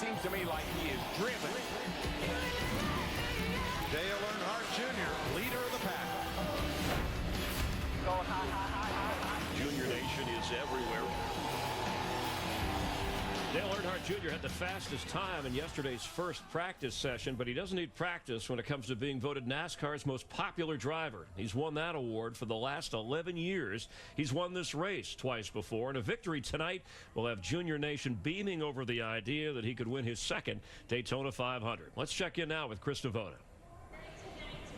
seems to me like he is driven. Dale Earnhardt Jr., leader of the pack. Junior Nation is everywhere. Dale Earnhardt Jr. had the fastest time in yesterday's first practice session, but he doesn't need practice when it comes to being voted NASCAR's most popular driver. He's won that award for the last 11 years. He's won this race twice before, and a victory tonight will have Junior Nation beaming over the idea that he could win his second Daytona 500. Let's check in now with Chris Devoda.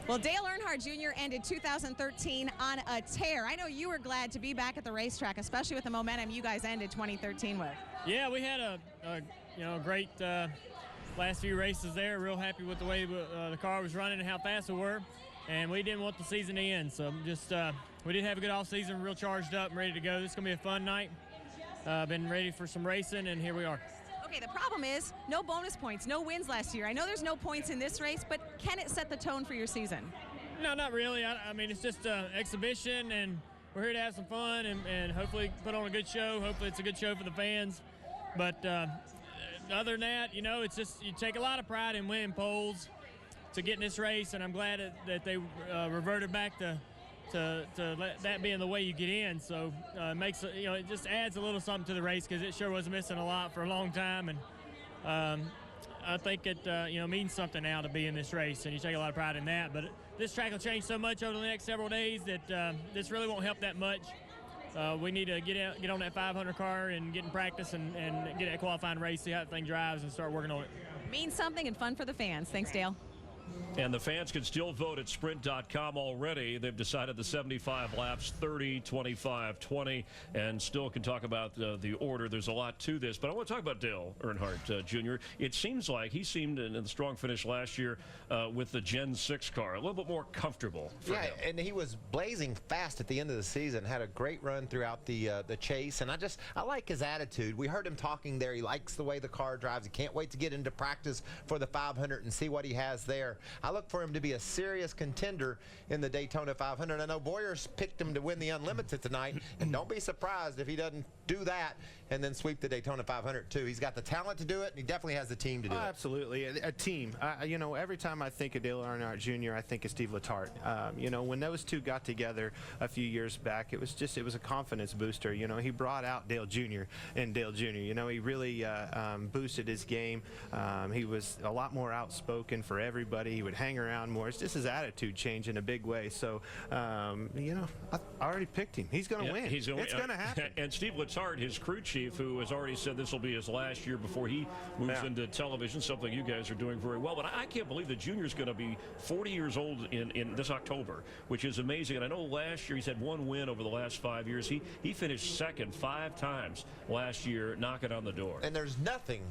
Well, Dale Earnhardt Jr. ended 2013 on a tear. I know you were glad to be back at the racetrack, especially with the momentum you guys ended 2013 with. Yeah, we had a great last few races there. Real happy with the way the car was running and how fast we were, and we didn't want the season to end. So just we did have a good off season, real charged up and ready to go. This is gonna be a fun night. Been ready for some racing, and here we are. Okay, the problem is no bonus points, no wins last year. I know there's no points in this race, but can it set the tone for your season? No, not really. I mean, it's just an exhibition, and we're here to have some fun and hopefully put on a good show. Hopefully it's a good show for the fans. But other than that, you know, it's just you take a lot of pride in winning poles to get in this race, and I'm glad that they reverted back to let that being the way you get in. So it makes it just adds a little something to the race because it sure was missing a lot for a long time, and I think it means something now to be in this race, and you take a lot of pride in that. But this track will change so much over the next several days that this really won't help that much. We need to get on that 500 car and get in practice and get that qualifying race, see how the thing drives, and start working on it. Means something and fun for the fans. Thanks, Dale. And the fans can still vote at sprint.com already. They've decided the 75 laps, 30, 25, 20, and still can talk about the order. There's a lot to this. But I want to talk about Dale Earnhardt Jr. It seems like he seemed in the strong finish last year with the Gen 6 car, a little bit more comfortable for him. And he was blazing fast at the end of the season, had a great run throughout the chase, and I like his attitude. We heard him talking there. He likes the way the car drives. He can't wait to get into practice for the 500 and see what he has there. I look for him to be a serious contender in the Daytona 500. I know Boyer's picked him to win the Unlimited tonight, and don't be surprised if he doesn't do that and then sweep the Daytona 500 too. He's got the talent to do it, and he definitely has the team to do it. Absolutely, a team. Every time I think of Dale Earnhardt Jr., I think of Steve Letarte. When those two got together a few years back, it was a confidence booster. He brought out Dale Jr. and Dale Jr. He really boosted his game. He was a lot more outspoken for everybody. He would hang around more. It's just his attitude changed in a big way. So, I already picked him. He's going to win. It's going to happen. And Steve Letarte, his crew chief, who has already said this will be his last year before he moves into television, something you guys are doing very well. But I can't believe that Junior's going to be 40 years old in this October, which is amazing. And I know last year he's had one win over the last 5 years. He finished second 5 times last year, knocking on the door. And there's nothing,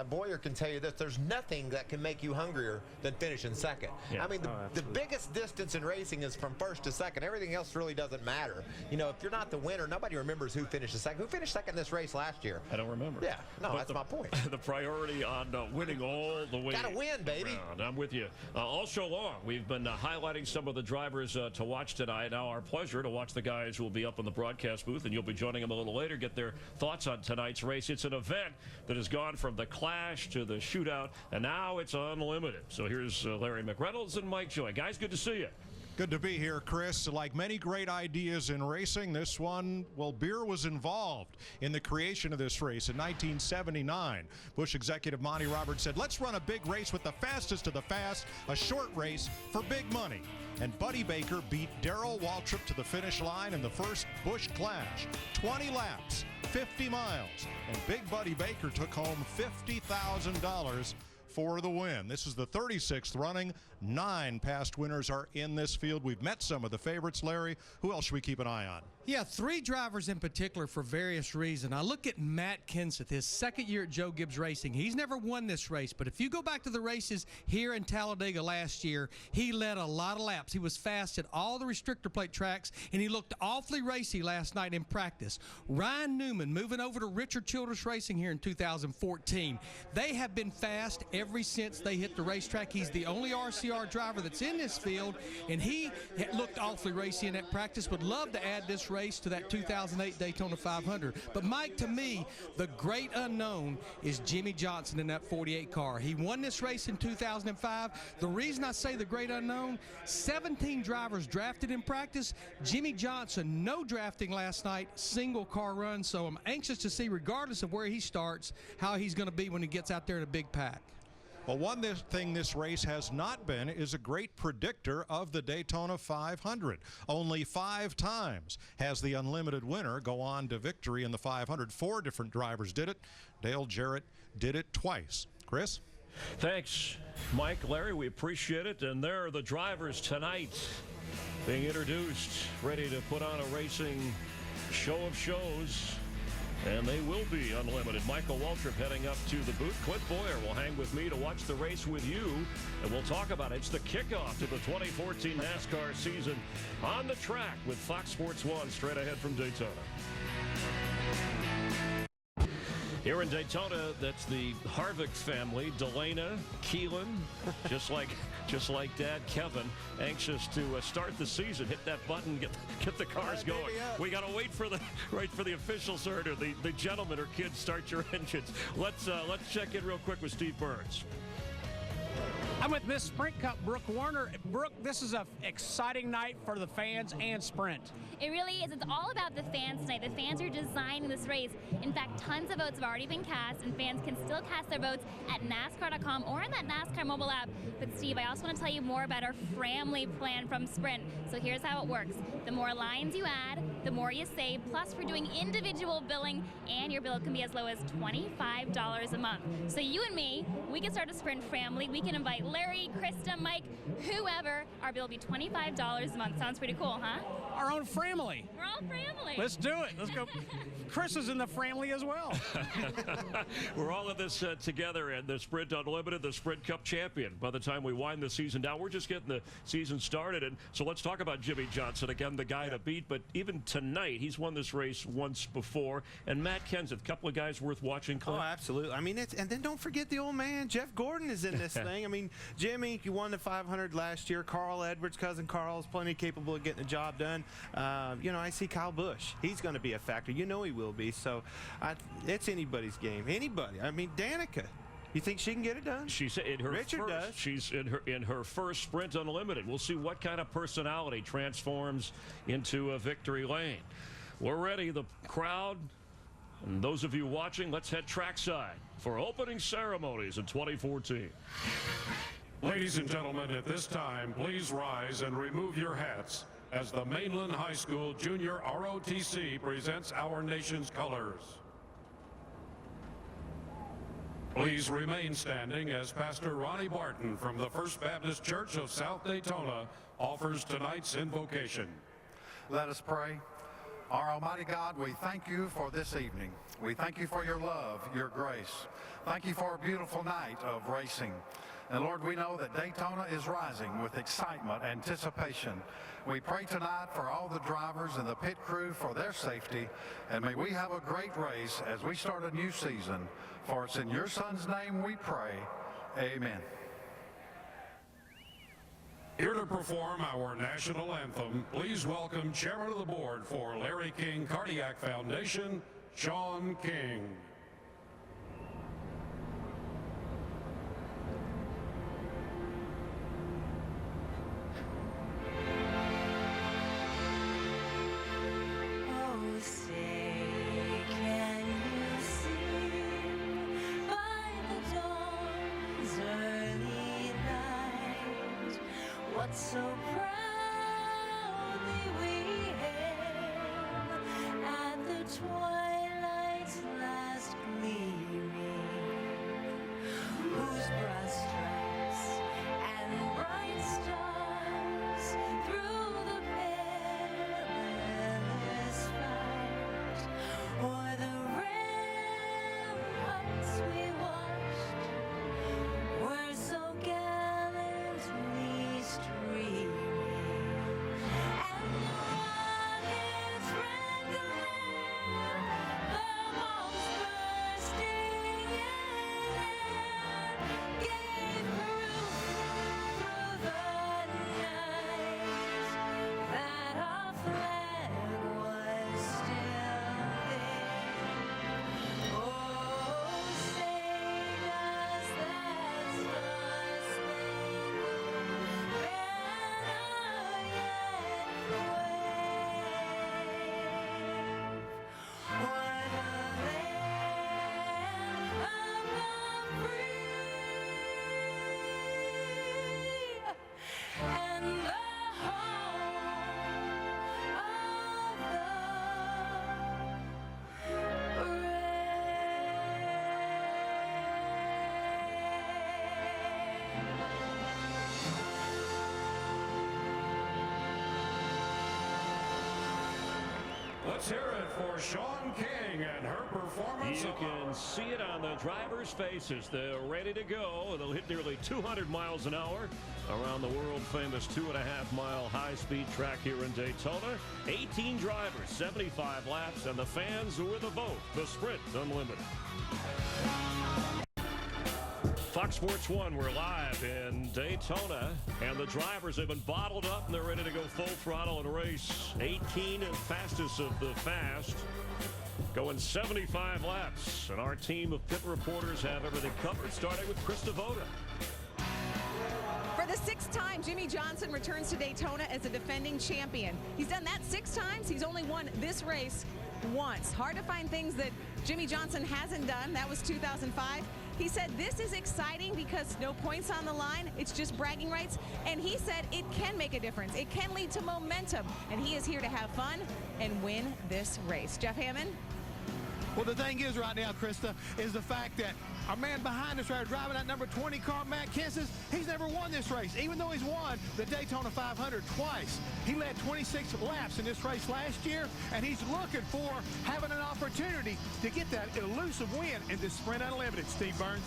Boyer can tell you that there's nothing that can make you hungrier than finishing second. Yeah. I mean, the biggest distance in racing is from first to second. Everything else really doesn't matter. If you're not the winner, nobody remembers who finished second. Who finished second in this race last year? I don't remember. Yeah, no, that's my point. The priority on winning all the way. Gotta win, baby. Around. I'm with you. All show long, we've been highlighting some of the drivers to watch tonight. Now, our pleasure to watch the guys who will be up in the broadcast booth, and you'll be joining them a little later, get their thoughts on tonight's race. It's an event that has gone from the clash to the shootout, and now it's unlimited. So here's Larry McReynolds and Mike Joy. Guys, good to see you. Good to be here, Chris. Like many great ideas in racing, this one, well, beer was involved in the creation of this race in 1979. Busch executive Monty Roberts said, let's run a big race with the fastest of the fast, a short race for big money. And Buddy Baker beat Darrell Waltrip to the finish line in the first Busch Clash. 20 laps, 50 miles, and Big Buddy Baker took home $50,000 for the win. This is the 36th running. 9 past winners are in this field. We've met some of the favorites. Larry, who else should we keep an eye on? Yeah, 3 drivers in particular for various reasons. I look at Matt Kenseth, his second year at Joe Gibbs Racing. He's never won this race, but if you go back to the races here in Talladega last year, he led a lot of laps. He was fast at all the restrictor plate tracks, and he looked awfully racy last night in practice. Ryan Newman moving over to Richard Childress Racing here in 2014. They have been fast ever since they hit the racetrack. He's the only RC SCR driver that's in this field, and he looked awfully racy in that practice. Would love to add this race to that 2008 Daytona 500. But Mike, to me, the great unknown is Jimmy Johnson in that 48 car. He won this race in 2005. The reason I say the great unknown, 17 drivers drafted in practice. Jimmy Johnson, no drafting last night, single car run. So I'm anxious to see, regardless of where he starts, how he's going to be when he gets out there in a big pack. Well, one thing this race has not been is a great predictor of the Daytona 500. Only 5 times has the unlimited winner go on to victory in the 500. 4 different drivers did it. Dale Jarrett did it twice. Chris? Thanks, Mike, Larry. We appreciate it. And there are the drivers tonight being introduced, ready to put on a racing show of shows. And they will be unlimited. Michael Waltrip heading up to the booth. Clint Boyer will hang with me to watch the race with you, and we'll talk about it. It's the kickoff to the 2014 NASCAR season on the track with Fox Sports 1 straight ahead from Daytona. Here in Daytona, that's the Harvick family, Delana, Keelan, just like Dad, Kevin, anxious to start the season. Hit that button, get the cars going. We got to wait for the officials, sir, or the gentlemen or kids start your engines. Let's check in real quick with Steve Burns. I'm with Miss Sprint Cup, Brooke Warner. Brooke, this is an exciting night for the fans and Sprint. It really is. It's all about the fans tonight. The fans are designing this race. In fact, tons of votes have already been cast, and fans can still cast their votes at NASCAR.com or in that NASCAR mobile app. But Steve, I also want to tell you more about our family plan from Sprint. So here's how it works. The more lines you add, the more you save. Plus, we're doing individual billing, and your bill can be as low as $25 a month. So you and me, we can start a Sprint family. We can invite Larry, Krista, Mike, whoever. Our bill will be $25 a month. Sounds pretty cool, huh? Our own family. We're all family. Let's do it. Let's go. Chris is in the family as well. We're all in this together, and the Sprint Unlimited, the Sprint Cup champion. By the time we wind the season down, we're just getting the season started. And so let's talk about Jimmy Johnson, again, the guy to beat. But even tonight, he's won this race once before. And Matt Kenseth, a couple of guys worth watching, Clint. Oh, absolutely. I mean, and then don't forget the old man, Jeff Gordon, is in this thing. I mean, Jimmy, you won the 500 last year. Carl Edwards, cousin Carl, is plenty capable of getting the job done. You know, I see Kyle Busch. He's going to be a factor. You know he will be. So it's anybody's game. Anybody. I mean, Danica. You think she can get it done? She's in her Richard first, does. She's in her first Sprint Unlimited. We'll see what kind of personality transforms into a victory lane. We're ready. The crowd and those of you watching, let's head trackside for opening ceremonies in 2014. Ladies and gentlemen, at this time, please rise and remove your hats as the Mainland High School Junior ROTC presents our nation's colors. Please remain standing as Pastor Ronnie Barton from the First Baptist Church of South Daytona offers tonight's invocation. Let us pray. Our Almighty God, we thank you for this evening. We thank you for your love, your grace. Thank you for a beautiful night of racing. And Lord, we know that Daytona is rising with excitement, anticipation. We pray tonight for all the drivers and the pit crew for their safety. And may we have a great race as we start a new season. For it's in your Son's name we pray. Amen. Here to perform our national anthem, please welcome Chairman of the Board for Larry King Cardiac Foundation, Sean King. So proudly we hail at the twilight's last gleaming, whose broad stripes and bright stars through the perilous fight, o'er the ramparts we watched, were so gallantly streaming. Let's hear it for Sean King and her performance. You can see it on the drivers' faces. They're ready to go. They'll hit nearly 200 miles an hour around the world-famous 2.5-mile high-speed track here in Daytona. 18 drivers, 75 laps, and the fans with a vote. The Sprint Unlimited. Fox Sports 1, we're live in Daytona, and the drivers have been bottled up, and they're ready to go full throttle and race. 18 and fastest of the fast, going 75 laps. And our team of pit reporters have everything covered, starting with Chris Devoda. For the 6th time, Jimmy Johnson returns to Daytona as a defending champion. He's done that 6 times. He's only won this race once. Hard to find things that Jimmy Johnson hasn't done. That was 2005. He said this is exciting because no points on the line. It's just bragging rights. And he said it can make a difference. It can lead to momentum. And he is here to have fun and win this race. Jeff Hammond? Well, the thing is right now, Krista, is the fact that our man behind us right driving that number 20 car, Matt Kenseth, he's never won this race, even though he's won the Daytona 500 twice. He led 26 laps in this race last year, and he's looking for having an opportunity to get that elusive win in this Sprint Unlimited, Steve Burns.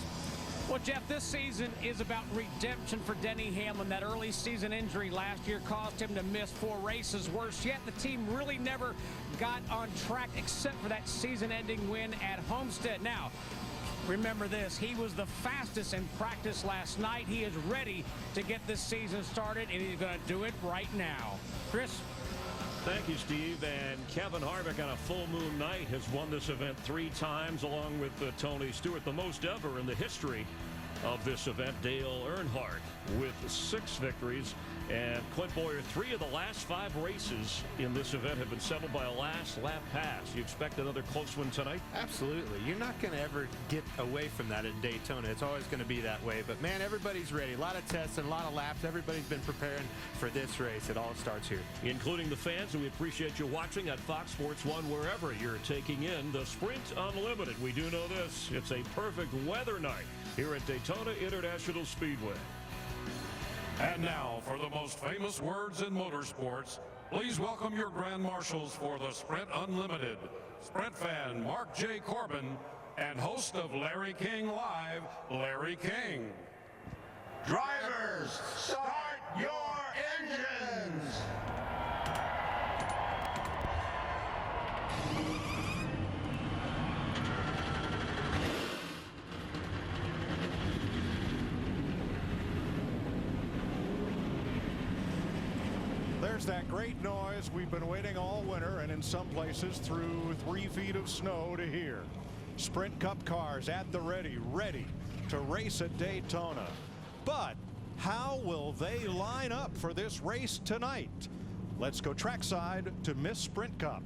Well, Jeff, this season is about redemption for Denny Hamlin. That early season injury last year caused him to miss 4 races. Worse yet, the team really never got on track except for that season-ending win at Homestead. Now, remember this, he was the fastest in practice last night. He is ready to get this season started, and he's going to do it right now. Chris? Thank you, Steve. And Kevin Harvick on a full moon night has won this event 3 times, along with Tony Stewart, the most ever in the history of this event. Dale Earnhardt with 6 victories. And Clint Boyer, 3 of the last 5 races in this event have been settled by a last lap pass. You expect another close one tonight? Absolutely. You're not going to ever get away from that in Daytona. It's always going to be that way. But, man, everybody's ready. A lot of tests and a lot of laps. Everybody's been preparing for this race. It all starts here. Including the fans, and we appreciate you watching at Fox Sports 1 wherever you're taking in the Sprint Unlimited. We do know this. It's a perfect weather night here at Daytona International Speedway. And now, for the most famous words in motorsports, please welcome your Grand Marshals for the Sprint Unlimited, Sprint fan Mark J. Corbin, and host of Larry King Live, Larry King. Drivers, start your engines! There's that great noise we've been waiting all winter, and in some places through 3 feet of snow, to hear. Sprint Cup cars at the ready to race at Daytona. But how will they line up for this race tonight? Let's go trackside to Miss Sprint Cup.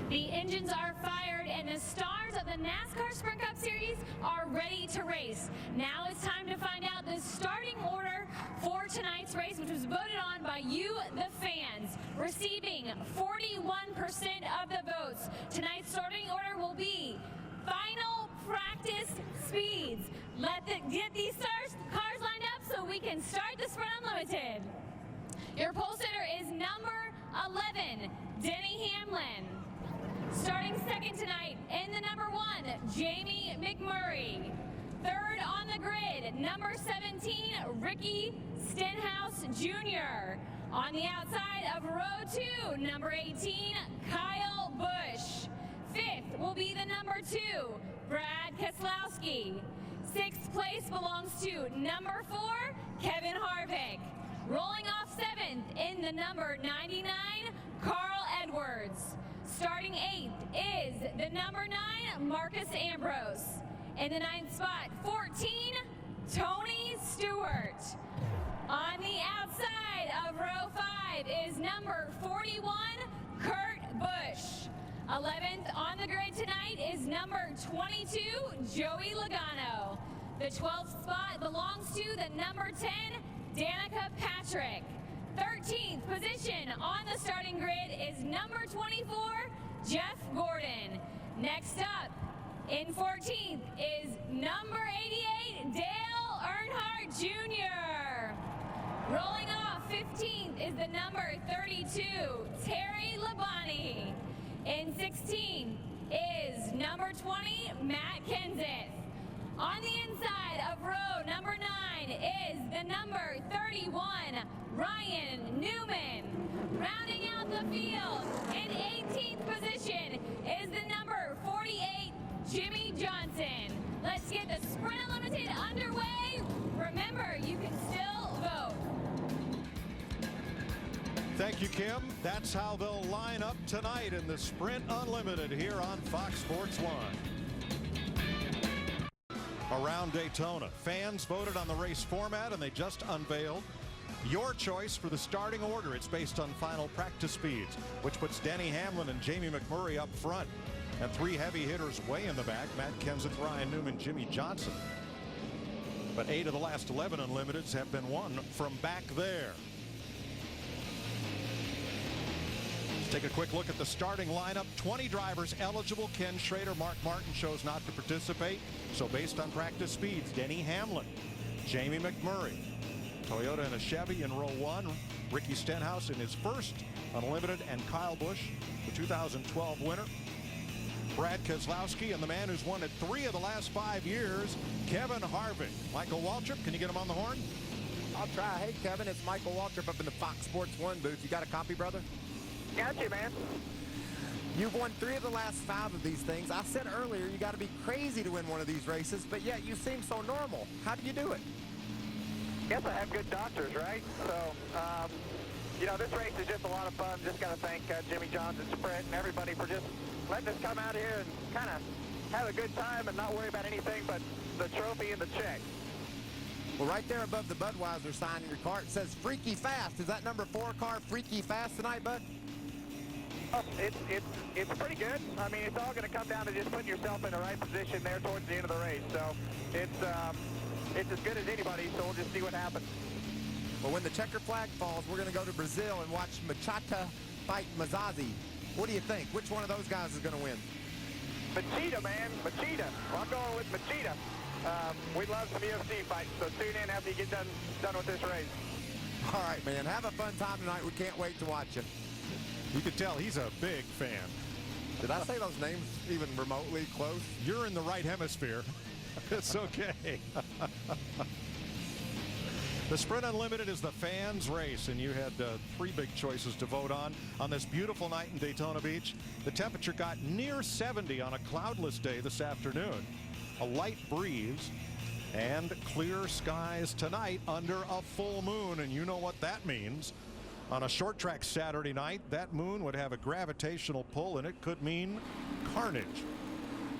The engines are fired and the stars of the NASCAR Sprint Cup Series are ready to race. Now it's time to find out the starting order for tonight's race, which was voted on by you, the fans, receiving 41% of the votes. Tonight's starting order will be final practice speeds. Get these cars lined up so we can start the Sprint Unlimited. Your pole sitter is number 11, Denny Hamlin. Starting second tonight in the number 1, Jamie McMurray. Third on the grid, number 17, Ricky Stenhouse Jr. On the outside of row 2, number 18, Kyle Busch. Fifth will be the number 2, Brad Keselowski. 6th place belongs to number 4, Kevin Harvick. Rolling off 7th in the number 99, Carl Edwards. Starting 8th is the number 9, Marcus Ambrose. In the 9th spot, 14, Tony Stewart. On the outside of row 5 is number 41, Kurt Busch. 11th on the grid tonight is number 22, Joey Logano. The 12th spot belongs to the number 10, Danica Patrick. 13th position on the starting grid is number 24, Jeff Gordon. Next up, in 14th is number 88, Dale Earnhardt Jr. Rolling off 15th is the number 32, Terry Labonte. In 16 is number 20, Matt Kenseth. On the inside of row number 9 is the number 31, Ryan Newman. Rounding out the field in 18th position is the number 48, Jimmy Johnson. Let's get the Sprint Unlimited underway. Remember, you can still vote. Thank you, Kim. That's how they'll line up tonight in the Sprint Unlimited here on Fox Sports 1. Around Daytona, fans voted on the race format, and they just unveiled your choice for the starting order. It's based on final practice speeds, which puts Denny Hamlin and Jamie McMurray up front, and 3 heavy hitters way in the back: Matt Kenseth, Ryan Newman, Jimmy Johnson. But 8 of the last 11 Unlimiteds have been won from back there. Take a quick look at the starting lineup. 20 drivers eligible. Ken Schrader, Mark Martin chose not to participate. So based on practice speeds, Denny Hamlin, Jamie McMurray, Toyota and a Chevy in row 1. Ricky Stenhouse in his first Unlimited, and Kyle Busch, the 2012 winner. Brad Keselowski, and the man who's won it 3 of the last 5 years, Kevin Harvick. Michael Waltrip, can you get him on the horn? I'll try. Hey, Kevin, it's Michael Waltrip up in the Fox Sports 1 booth. You got a copy, brother? Got you, man. You've won 3 of the last 5 of these things. I said earlier you got to be crazy to win one of these races, but yet you seem so normal. How do you do it? Guess I have good doctors, right? So, you know, this race is just a lot of fun. Just got to thank Jimmy Johnson, Sprint, and everybody for just letting us come out here and kind of have a good time and not worry about anything but the trophy and the check. Well, right there above the Budweiser sign in your car, it says Freaky Fast. Is that number 4 car Freaky Fast tonight, Bud? Oh, it's pretty good. I mean, it's all going to come down to just putting yourself in the right position there towards the end of the race. So it's as good as anybody, so we'll just see what happens. Well, when the checker flag falls, we're going to go to Brazil and watch Machata fight Mazazi. What do you think? Which one of those guys is going to win? Machida, man. Machida. Well, I'm going with Machida. We love some UFC fights, so tune in after you get done with this race. All right, man. Have a fun time tonight. We can't wait to watch you. You can tell he's a big fan. Did I say those names even remotely close? You're in the right hemisphere. It's okay. The Sprint Unlimited is the fans' race, and you had 3 big choices to vote on this beautiful night in Daytona Beach. The temperature got near 70 on a cloudless day this afternoon. A light breeze and clear skies tonight under a full moon, and you know what that means. On a short track Saturday night, that moon would have a gravitational pull, and it could mean carnage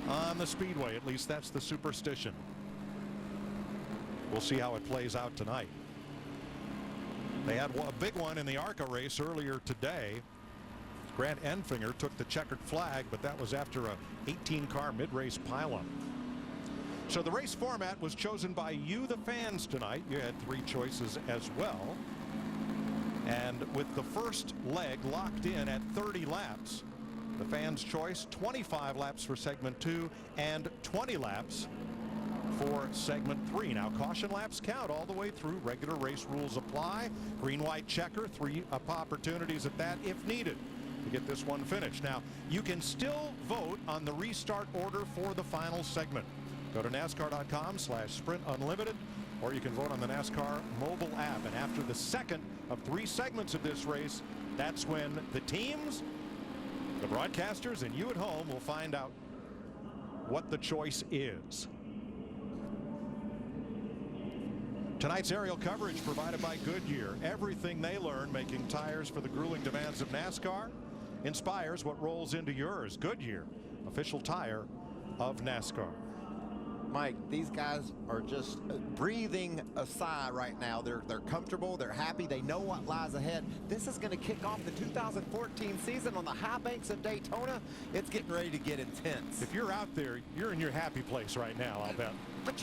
on the speedway. At least that's the superstition. We'll see how it plays out tonight. They had a big one in the ARCA race earlier today. Grant Enfinger took the checkered flag, but that was after a 18-car mid-race pileup. So the race format was chosen by you, the fans, tonight. You had 3 choices as well. And with the first leg locked in at 30 laps, the fans' choice: 25 laps for segment 2 and 20 laps for segment 3. Now, caution laps count all the way through. Regular race rules apply. Green, white checker, 3 opportunities at that if needed to get this one finished. Now, you can still vote on the restart order for the final segment. Go to NASCAR.com/Sprint Unlimited, or you can vote on the NASCAR mobile app. And after the second of 3 segments of this race, that's when the teams, the broadcasters, and you at home will find out what the choice is. Tonight's aerial coverage provided by Goodyear. Everything they learn making tires for the grueling demands of NASCAR inspires what rolls into yours. Goodyear, official tire of NASCAR. Mike, these guys are just breathing a sigh right now. They're comfortable, they're happy, they know what lies ahead. This is going to kick off the 2014 season on the high banks of Daytona. It's getting ready to get intense. If you're out there, you're in your happy place right now, I'll bet. But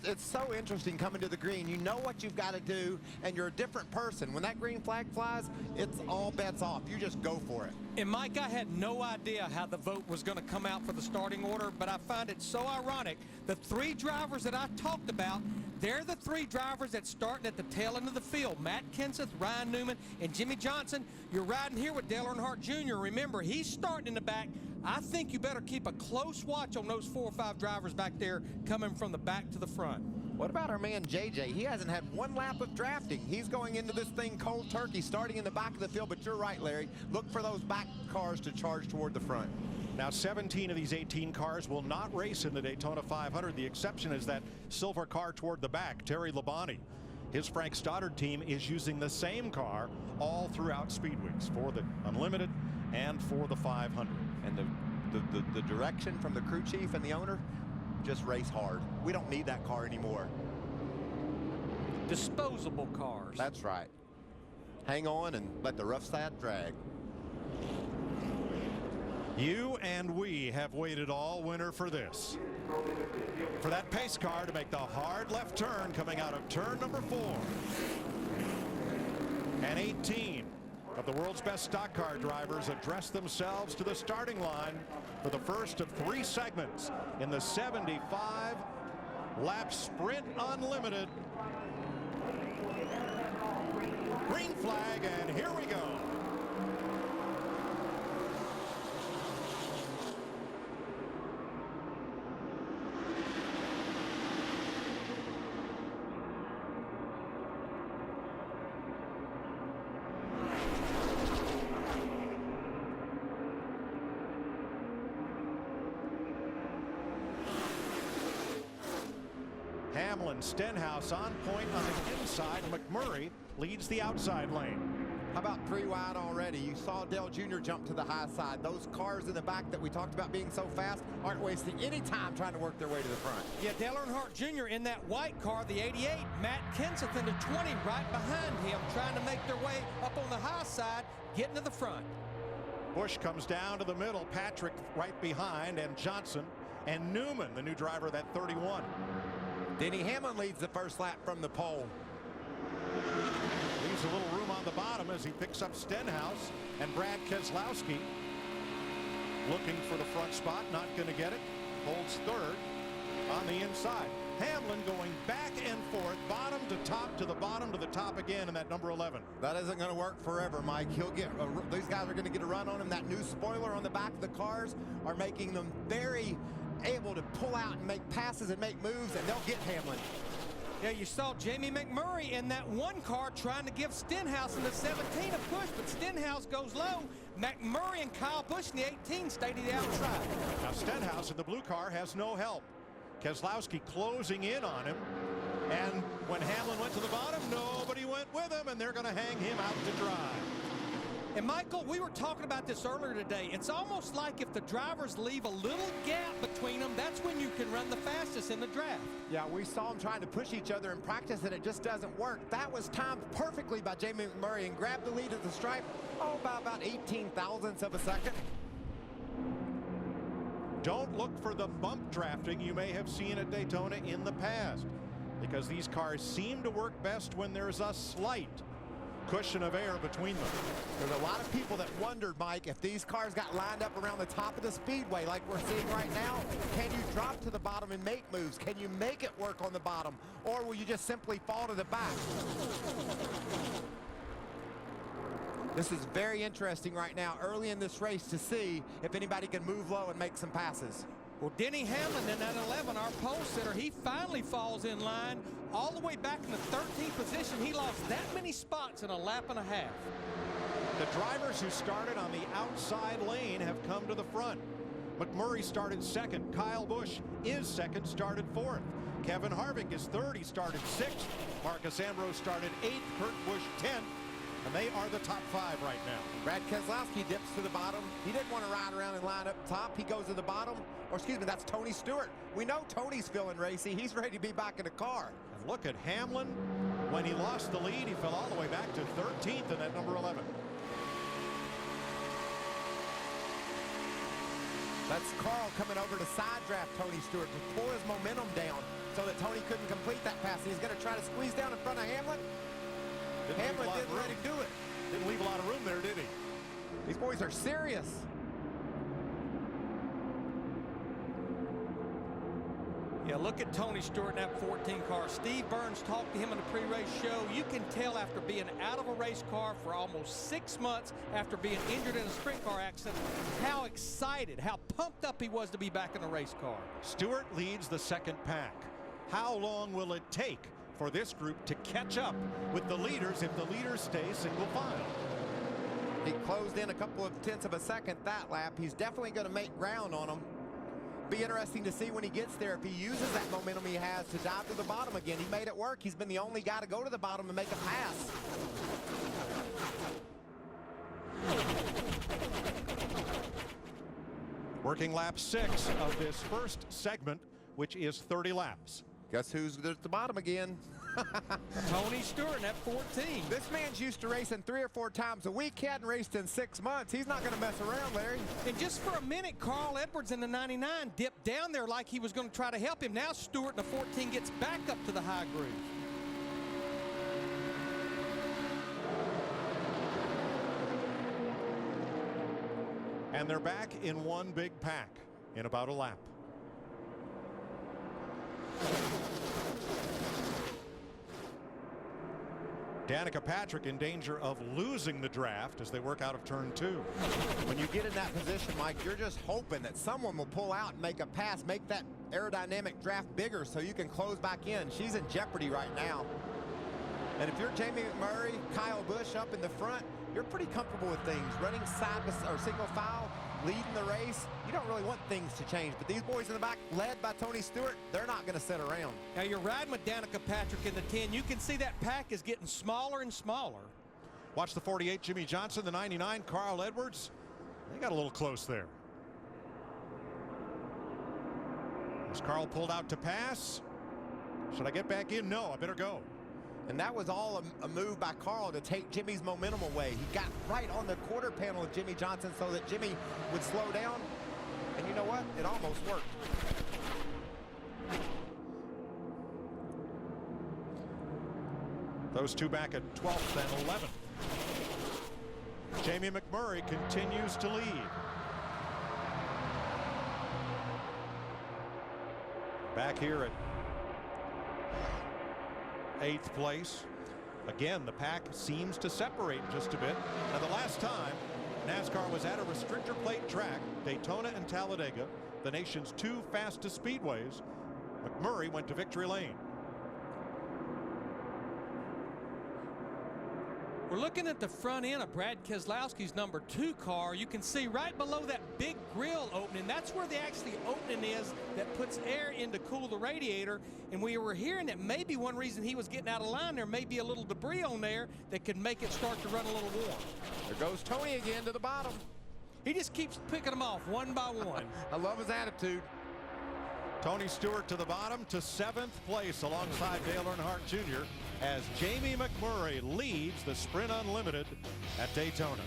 it's so interesting coming to the green. You know what you've got to do, and you're a different person. When that green flag flies, it's all bets off. You just go for it. And Mike, I had no idea how the vote was going to come out for the starting order, but I find it so ironic. The three drivers that I talked about, they're the three drivers that starting at the tail end of the field. Matt Kenseth, Ryan Newman, and Jimmy Johnson. You're riding here with Dale Earnhardt Jr. Remember, he's starting in the back. I think you better keep a close watch on those 4 or 5 drivers back there coming from the back to the front. What about our man JJ? He hasn't had one lap of drafting. He's going into this thing cold turkey, starting in the back of the field. But you're right, Larry. Look for those back cars to charge toward the front. Now, 17 of these 18 cars will not race in the Daytona 500. The exception is that silver car toward the back, Terry Labonte. His Frank Stoddard team is using the same car all throughout Speedweeks for the Unlimited and for the 500. And the direction from the crew chief and the owner, just race hard. We don't need that car anymore. Disposable cars. That's right. Hang on and let the rough side drag. You and we have waited all winter for this. For that pace car to make the hard left turn coming out of turn number 4. And 18 of the world's best stock car drivers address themselves to the starting line for the first of 3 segments in the 75-lap Sprint Unlimited. Green flag, and here we go. Hamlin, Stenhouse on point on the inside. McMurray leads the outside lane. How about 3 wide already? You saw Dale Jr. jump to the high side. Those cars in the back that we talked about being so fast aren't wasting any time trying to work their way to the front. Yeah, Dale Earnhardt Jr. in that white car, the 88. Matt Kenseth in the 20 right behind him, trying to make their way up on the high side, getting to the front. Busch comes down to the middle. Patrick right behind, and Johnson and Newman, the new driver of that 31. Denny Hamlin leads the first lap from the pole. Leaves a little room on the bottom as he picks up Stenhouse and Brad Keselowski. Looking for the front spot, not going to get it. Holds third on the inside. Hamlin going back and forth, bottom to top to the bottom to the top again in that number 11. That isn't going to work forever, Mike. He'll get these guys are going to get a run on him. That new spoiler on the back of the cars are making them very able to pull out and make passes and make moves, and they'll get Hamlin. Yeah, you saw Jamie McMurray in that one car trying to give Stenhouse in the 17 a push, but Stenhouse goes low. McMurray and Kyle Busch in the 18 stay to the outside. Now Stenhouse in the blue car has no help. Keselowski closing in on him, and when Hamlin went to the bottom, nobody went with him, and they're going to hang him out to dry. And Michael, we were talking about this earlier today. It's almost like if the drivers leave a little gap between them, that's when you can run the fastest in the draft. Yeah, we saw them trying to push each other in practice, and it just doesn't work. That was timed perfectly by Jamie McMurray and grabbed the lead at the stripe, by about 18 thousandths of a second. Don't look for the bump drafting you may have seen at Daytona in the past, because these cars seem to work best when there's a slight cushion of air between them. There's a lot of people that wondered, Mike, if these cars got lined up around the top of the speedway like we're seeing right now, can you drop to the bottom and make moves? Can you make it work on the bottom? Or will you just simply fall to the back? This is very interesting right now, early in this race, to see if anybody can move low and make some passes. Well, Denny Hamlin in that 11, our pole sitter, he finally falls in line all the way back in the 13th position. He lost that many spots in a lap and a half. The drivers who started on the outside lane have come to the front. McMurray started second. Kyle Busch is second, started fourth. Kevin Harvick is third. He started sixth. Marcus Ambrose started eighth. Kurt Busch 10th. And they are the top 5 right now. Brad Keselowski dips to the bottom. He didn't want to ride around and line up top. He goes to the bottom. Or excuse me, that's Tony Stewart. We know Tony's feeling racy. He's ready to be back in the car. And look at Hamlin. When he lost the lead, he fell all the way back to 13th in that number 11. That's Carl coming over to side draft Tony Stewart to pull his momentum down so that Tony couldn't complete that pass. He's going to try to squeeze down in front of Hamlin. Hamlin didn't let him do it. Didn't leave a lot of room there, did he? These boys are serious. Yeah, look at Tony Stewart in that 14 car. Steve Burns talked to him in the pre-race show. You can tell after being out of a race car for almost 6 months after being injured in a sprint car accident, how excited, how pumped up he was to be back in a race car. Stewart leads the second pack. How long will it take for this group to catch up with the leaders if the leaders stay single file? He closed in a couple of tenths of a second that lap. He's definitely going to make ground on them. Be interesting to see when he gets there if he uses that momentum he has to dive to the bottom again. He made it work. He's been the only guy to go to the bottom and make a pass. Working lap 6 of this first segment, which is 30 laps. Guess who's at the bottom again? Tony Stewart at 14. This man's used to racing 3 or 4 times a week. He hadn't raced in 6 months. He's not going to mess around, Larry. And just for a minute, Carl Edwards in the 99 dipped down there like he was going to try to help him. Now Stewart in the 14 gets back up to the high groove. And they're back in one big pack in about a lap. Danica Patrick in danger of losing the draft as they work out of turn 2. When you get in that position, Mike, you're just hoping that someone will pull out and make a pass, make that aerodynamic draft bigger so you can close back in. She's in jeopardy right now. And if you're Jamie McMurray, Kyle Busch up in the front, you're pretty comfortable with things. Running side by or single file, leading the race, you don't really want things to change. But these boys in the back, led by Tony Stewart, they're not going to sit around. Now you're riding with Danica Patrick in the 10. You can see that pack is getting smaller and smaller. Watch the 48, Jimmy Johnson, the 99, Carl Edwards. They got a little close there. As Carl pulled out to pass. Should I get back in? No, I better go. And that was all a move by Carl to take Jimmy's momentum away. He got right on the quarter panel of Jimmy Johnson so that Jimmy would slow down. And you know what? It almost worked. Those two back at 12th and 11th. Jamie McMurray continues to lead. Back here at 8th place. Again, the pack seems to separate just a bit. Now, the last time NASCAR was at a restrictor plate track, Daytona and Talladega, the nation's 2 fastest speedways, McMurray went to victory lane. We're looking at the front end of Brad Keselowski's number 2 car. You can see right below that big grill opening, that's where the actually opening is that puts air in to cool the radiator. And we were hearing that maybe one reason he was getting out of line, there may be a little debris on there that could make it start to run a little warm. There goes Tony again to the bottom. He just keeps picking them off one by one. I love his attitude. Tony Stewart to the bottom to 7th place alongside Dale Earnhardt Jr. as Jamie McMurray leads the Sprint Unlimited at Daytona.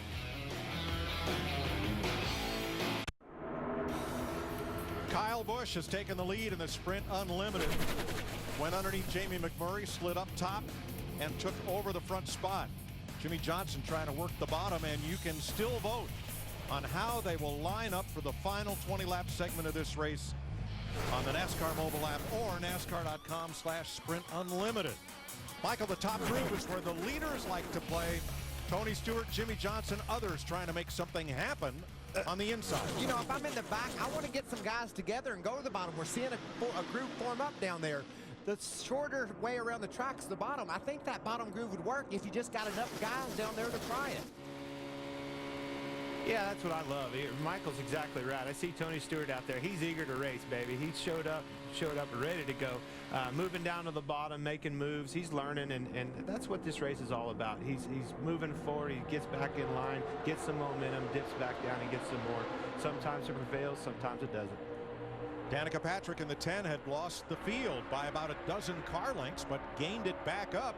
Kyle Busch has taken the lead in the Sprint Unlimited. Went underneath Jamie McMurray, slid up top, and took over the front spot. Jimmy Johnson trying to work the bottom, and you can still vote on how they will line up for the final 20-lap segment of this race on the NASCAR mobile app or NASCAR.com/Sprint Unlimited. Michael, the top group is where the leaders like to play. Tony Stewart, Jimmy Johnson, others trying to make something happen on the inside. You know, if I'm in the back, I want to get some guys together and go to the bottom. We're seeing a group form up down there. The shorter way around the track is the bottom. I think that bottom groove would work if you just got enough guys down there to try it. Yeah, that's what I love. Michael's exactly right. I see Tony Stewart out there. He's eager to race, baby. He showed up ready to go. Moving down to the bottom, making moves. He's learning, and that's what this race is all about. He's moving forward. He gets back in line, gets some momentum, dips back down, and gets some more. Sometimes it prevails, sometimes it doesn't. Danica Patrick in the 10 had lost the field by about a dozen car lengths, but gained it back up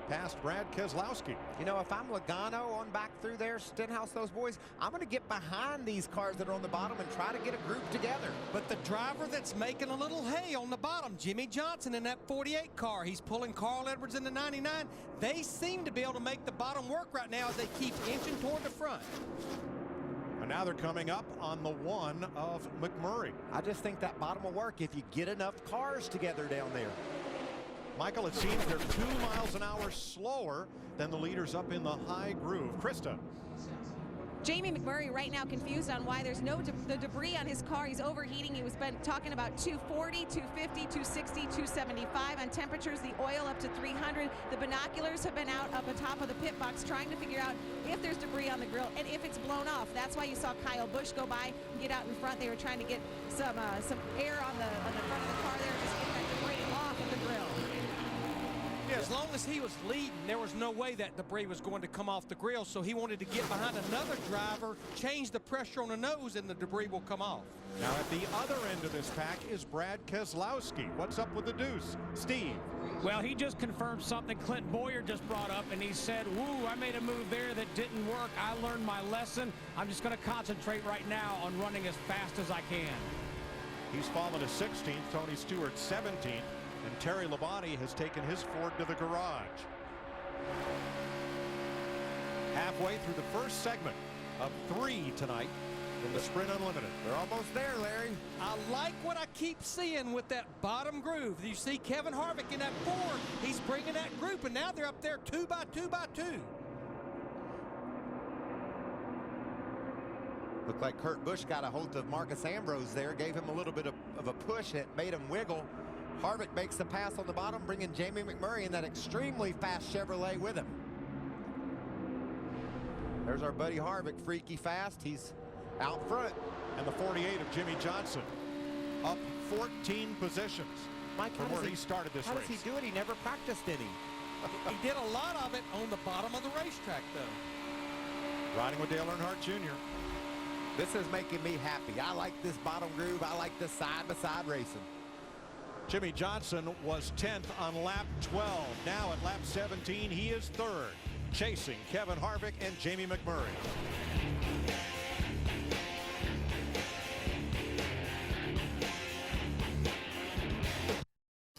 past Brad Keselowski. You know, if I'm Logano on back through there, Stenhouse, those boys, I'm going to get behind these cars that are on the bottom and try to get a group together. But the driver that's making a little hay on the bottom, Jimmy Johnson in that 48 car, he's pulling Carl Edwards in the 99. They seem to be able to make the bottom work right now as they keep inching toward the front. And now they're coming up on the 1 of McMurray. I just think that bottom will work if you get enough cars together down there. Michael, it seems they're 2 miles an hour slower than the leaders up in the high groove. Krista. Jamie McMurray right now confused on why there's no the debris on his car. He's overheating. He was talking about 240, 250, 260, 275 on temperatures. The oil up to 300. The binoculars have been out up atop of the pit box trying to figure out if there's debris on the grill and if it's blown off. That's why you saw Kyle Busch go by and get out in front. They were trying to get some air on the front of the car there, just get that debris off of the grill. Yeah, as long as he was leading, there was no way that debris was going to come off the grill, so he wanted to get behind another driver, change the pressure on the nose, and the debris will come off. Now at the other end of this pack is Brad Keselowski. What's up with the deuce? Steve. Well, he just confirmed something Clint Boyer just brought up, and he said, woo, I made a move there that didn't work. I learned my lesson. I'm just going to concentrate right now on running as fast as I can. He's fallen to 16th, Tony Stewart 17th. And Terry Labonte has taken his Ford to the garage. Halfway through the first segment of 3 tonight in the Sprint Unlimited. They're almost there, Larry. I like what I keep seeing with that bottom groove. You see Kevin Harvick in that Ford. He's bringing that group, and now they're up there 2 by 2 by 2. Looked like Kurt Busch got a hold of Marcus Ambrose there, gave him a little bit of a push, and it made him wiggle. Harvick makes the pass on the bottom, bringing Jamie McMurray in that extremely fast Chevrolet with him. There's our buddy Harvick, freaky fast. He's out front. And the 48 of Jimmy Johnson up 14 positions Mike, from where he started this race. How does he do it? He never practiced any. He did a lot of it on the bottom of the racetrack, though. Riding with Dale Earnhardt Jr. This is making me happy. I like this bottom groove. I like this side-by-side racing. Jimmy Johnson was 10th on lap 12. Now at lap 17, he is 3rd, chasing Kevin Harvick and Jamie McMurray.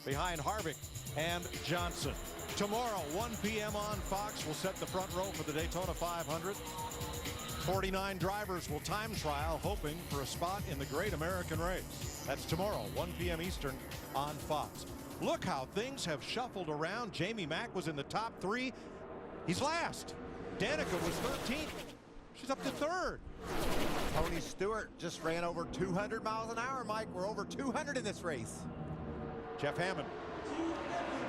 Behind Harvick and Johnson. Tomorrow, 1 p.m. on Fox, will set the front row for the Daytona 500. 49 drivers will time trial, hoping for a spot in the Great American Race. That's tomorrow, 1 p.m. Eastern on Fox. Look how things have shuffled around. Jamie Mack was in the top 3. He's last. Danica was 13th. She's up to 3rd. Tony Stewart just ran over 200 miles an hour, Mike. We're over 200 in this race. Jeff Hammond.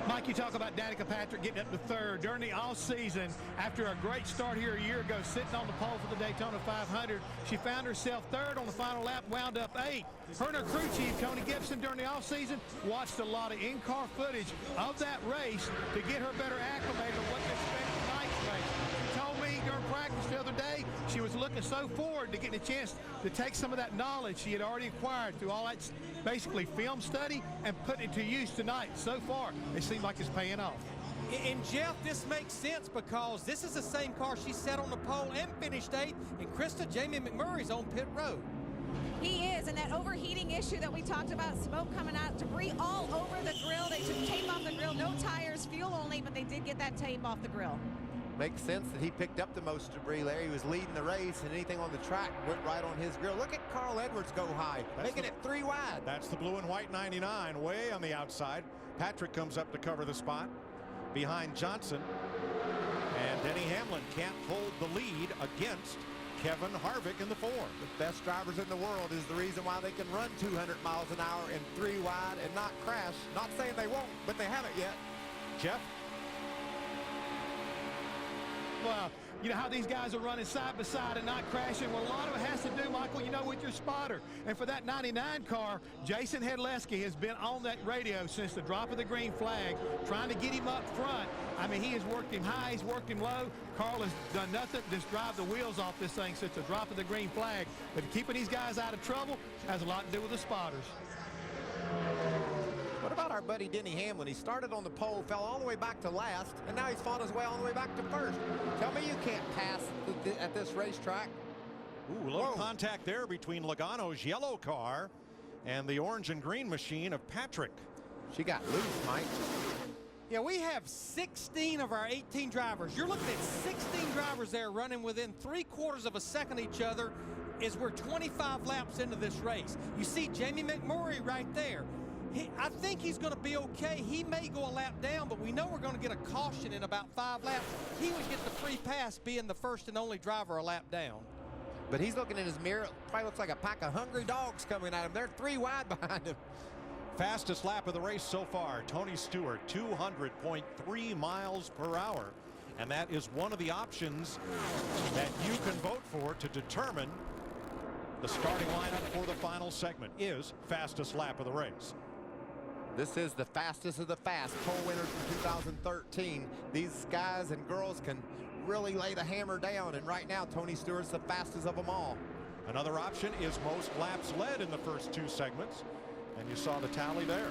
Mike, you talk about Danica Patrick getting up to 3rd. During the off-season, after a great start here a year ago, sitting on the pole for the Daytona 500, she found herself 3rd on the final lap, wound up 8th. Her and her crew chief, Tony Gibson, during the off-season, watched a lot of in-car footage of that race to get her better acclimated to what to expect tonight's race. She told me during practice the other day she was looking so forward to getting a chance to take some of that knowledge she had already acquired through all that basically film study and put it to use tonight. So far, it seems like it's paying off. And Jeff, this makes sense because this is the same car she sat on the pole and finished 8th. And Krista, Jamie McMurray's on pit road. He is, and that overheating issue that we talked about, smoke coming out, debris all over the grill. They took tape off the grill, no tires, fuel only, but they did get that tape off the grill. Makes sense that he picked up the most debris, Larry. He was leading the race, and anything on the track went right on his grill. Look at Carl Edwards go high, making it 3 wide. That's the blue and white 99, way on the outside. Patrick comes up to cover the spot behind Johnson. And Denny Hamlin can't hold the lead against Kevin Harvick in the 4. The best drivers in the world is the reason why they can run 200 miles an hour in 3 wide and not crash. Not saying they won't, but they haven't yet. Jeff? Well, you know how these guys are running side by side and not crashing? Well, a lot of it has to do, Michael, you know, with your spotter. And for that 99 car, Jason Hedleski has been on that radio since the drop of the green flag, trying to get him up front. I mean, he has worked him high, he's worked him low. Carl has done nothing, just drive the wheels off this thing since the drop of the green flag. But keeping these guys out of trouble has a lot to do with the spotters. What about our buddy Denny Hamlin? He started on the pole, fell all the way back to last, and now he's fought his way all the way back to first. Tell me you can't pass at this racetrack. Ooh, a little contact there between Logano's yellow car and the orange and green machine of Patrick. She got loose, Mike. Yeah, we have 16 of our 18 drivers. You're looking at 16 drivers there running within 3/4 of a second each other as we're 25 laps into this race. You see Jamie McMurray right there. I think he's going to be okay. He may go a lap down, but we know we're going to get a caution in about 5 laps. He would get the free pass being the first and only driver a lap down. But he's looking in his mirror. It probably looks like a pack of hungry dogs coming at him. They're 3 wide behind him. Fastest lap of the race so far, Tony Stewart, 200.3 miles per hour. And that is one of the options that you can vote for to determine the starting lineup for the final segment is fastest lap of the race. This is the fastest of the fast. Pole winners from 2013. These guys and girls can really lay the hammer down. And right now, Tony Stewart's the fastest of them all. Another option is most laps led in the first 2 segments. And you saw the tally there.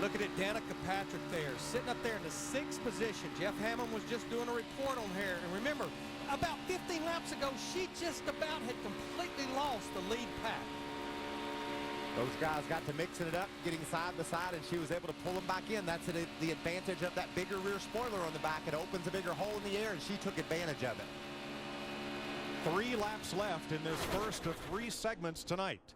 Looking at Danica Patrick there, sitting up there in the 6th position. Jeff Hammond was just doing a report on her. And remember, about 15 laps ago, she just about had completely lost the lead pack. Those guys got to mixing it up, getting side by side, and she was able to pull them back in. That's the advantage of that bigger rear spoiler on the back. It opens a bigger hole in the air, and she took advantage of it. 3 laps left in this first of 3 segments tonight.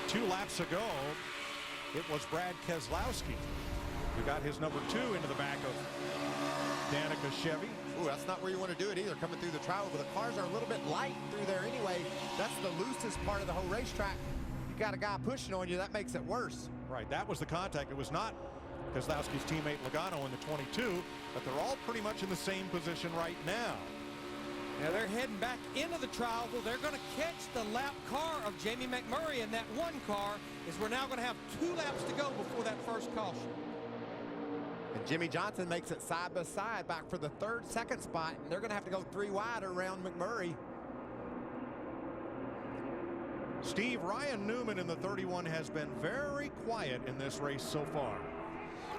Two laps ago, it was Brad Keselowski who got his number 2 into the back of Danica's Chevy. Ooh, that's not where you want to do it either, coming through the travel, but the cars are a little bit light through there anyway. That's the loosest part of the whole racetrack. You got a guy pushing on you, that makes it worse. Right, that was the contact. It was not Keselowski's teammate Logano in the 22, but they're all pretty much in the same position right now. Now they're heading back into the trial. They're going to catch the lap car of Jamie McMurray in that 1 car, as we're now going to have 2 laps to go before that first caution. And Jimmy Johnson makes it side by side back for the 3rd, 2nd spot, and they're going to have to go 3 wide around McMurray. Steve, Ryan Newman in the 31 has been very quiet in this race so far.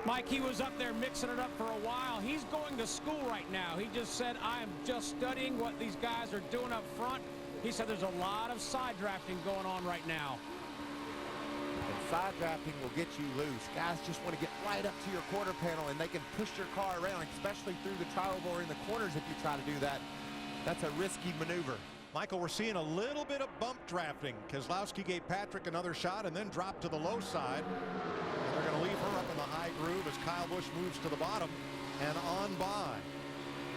Mike, he was up there mixing it up for a while. He's going to school right now. He just said, I am just studying what these guys are doing up front. He said there's a lot of side drafting going on right now. And side drafting will get you loose. Guys just want to get right up to your quarter panel, and they can push your car around, especially through the trial or in the corners if you try to do that. That's a risky maneuver. Michael, we're seeing a little bit of bump drafting. Keselowski gave Patrick another shot and then dropped to the low side. And they're going to leave her up in the high groove as Kyle Busch moves to the bottom and on by.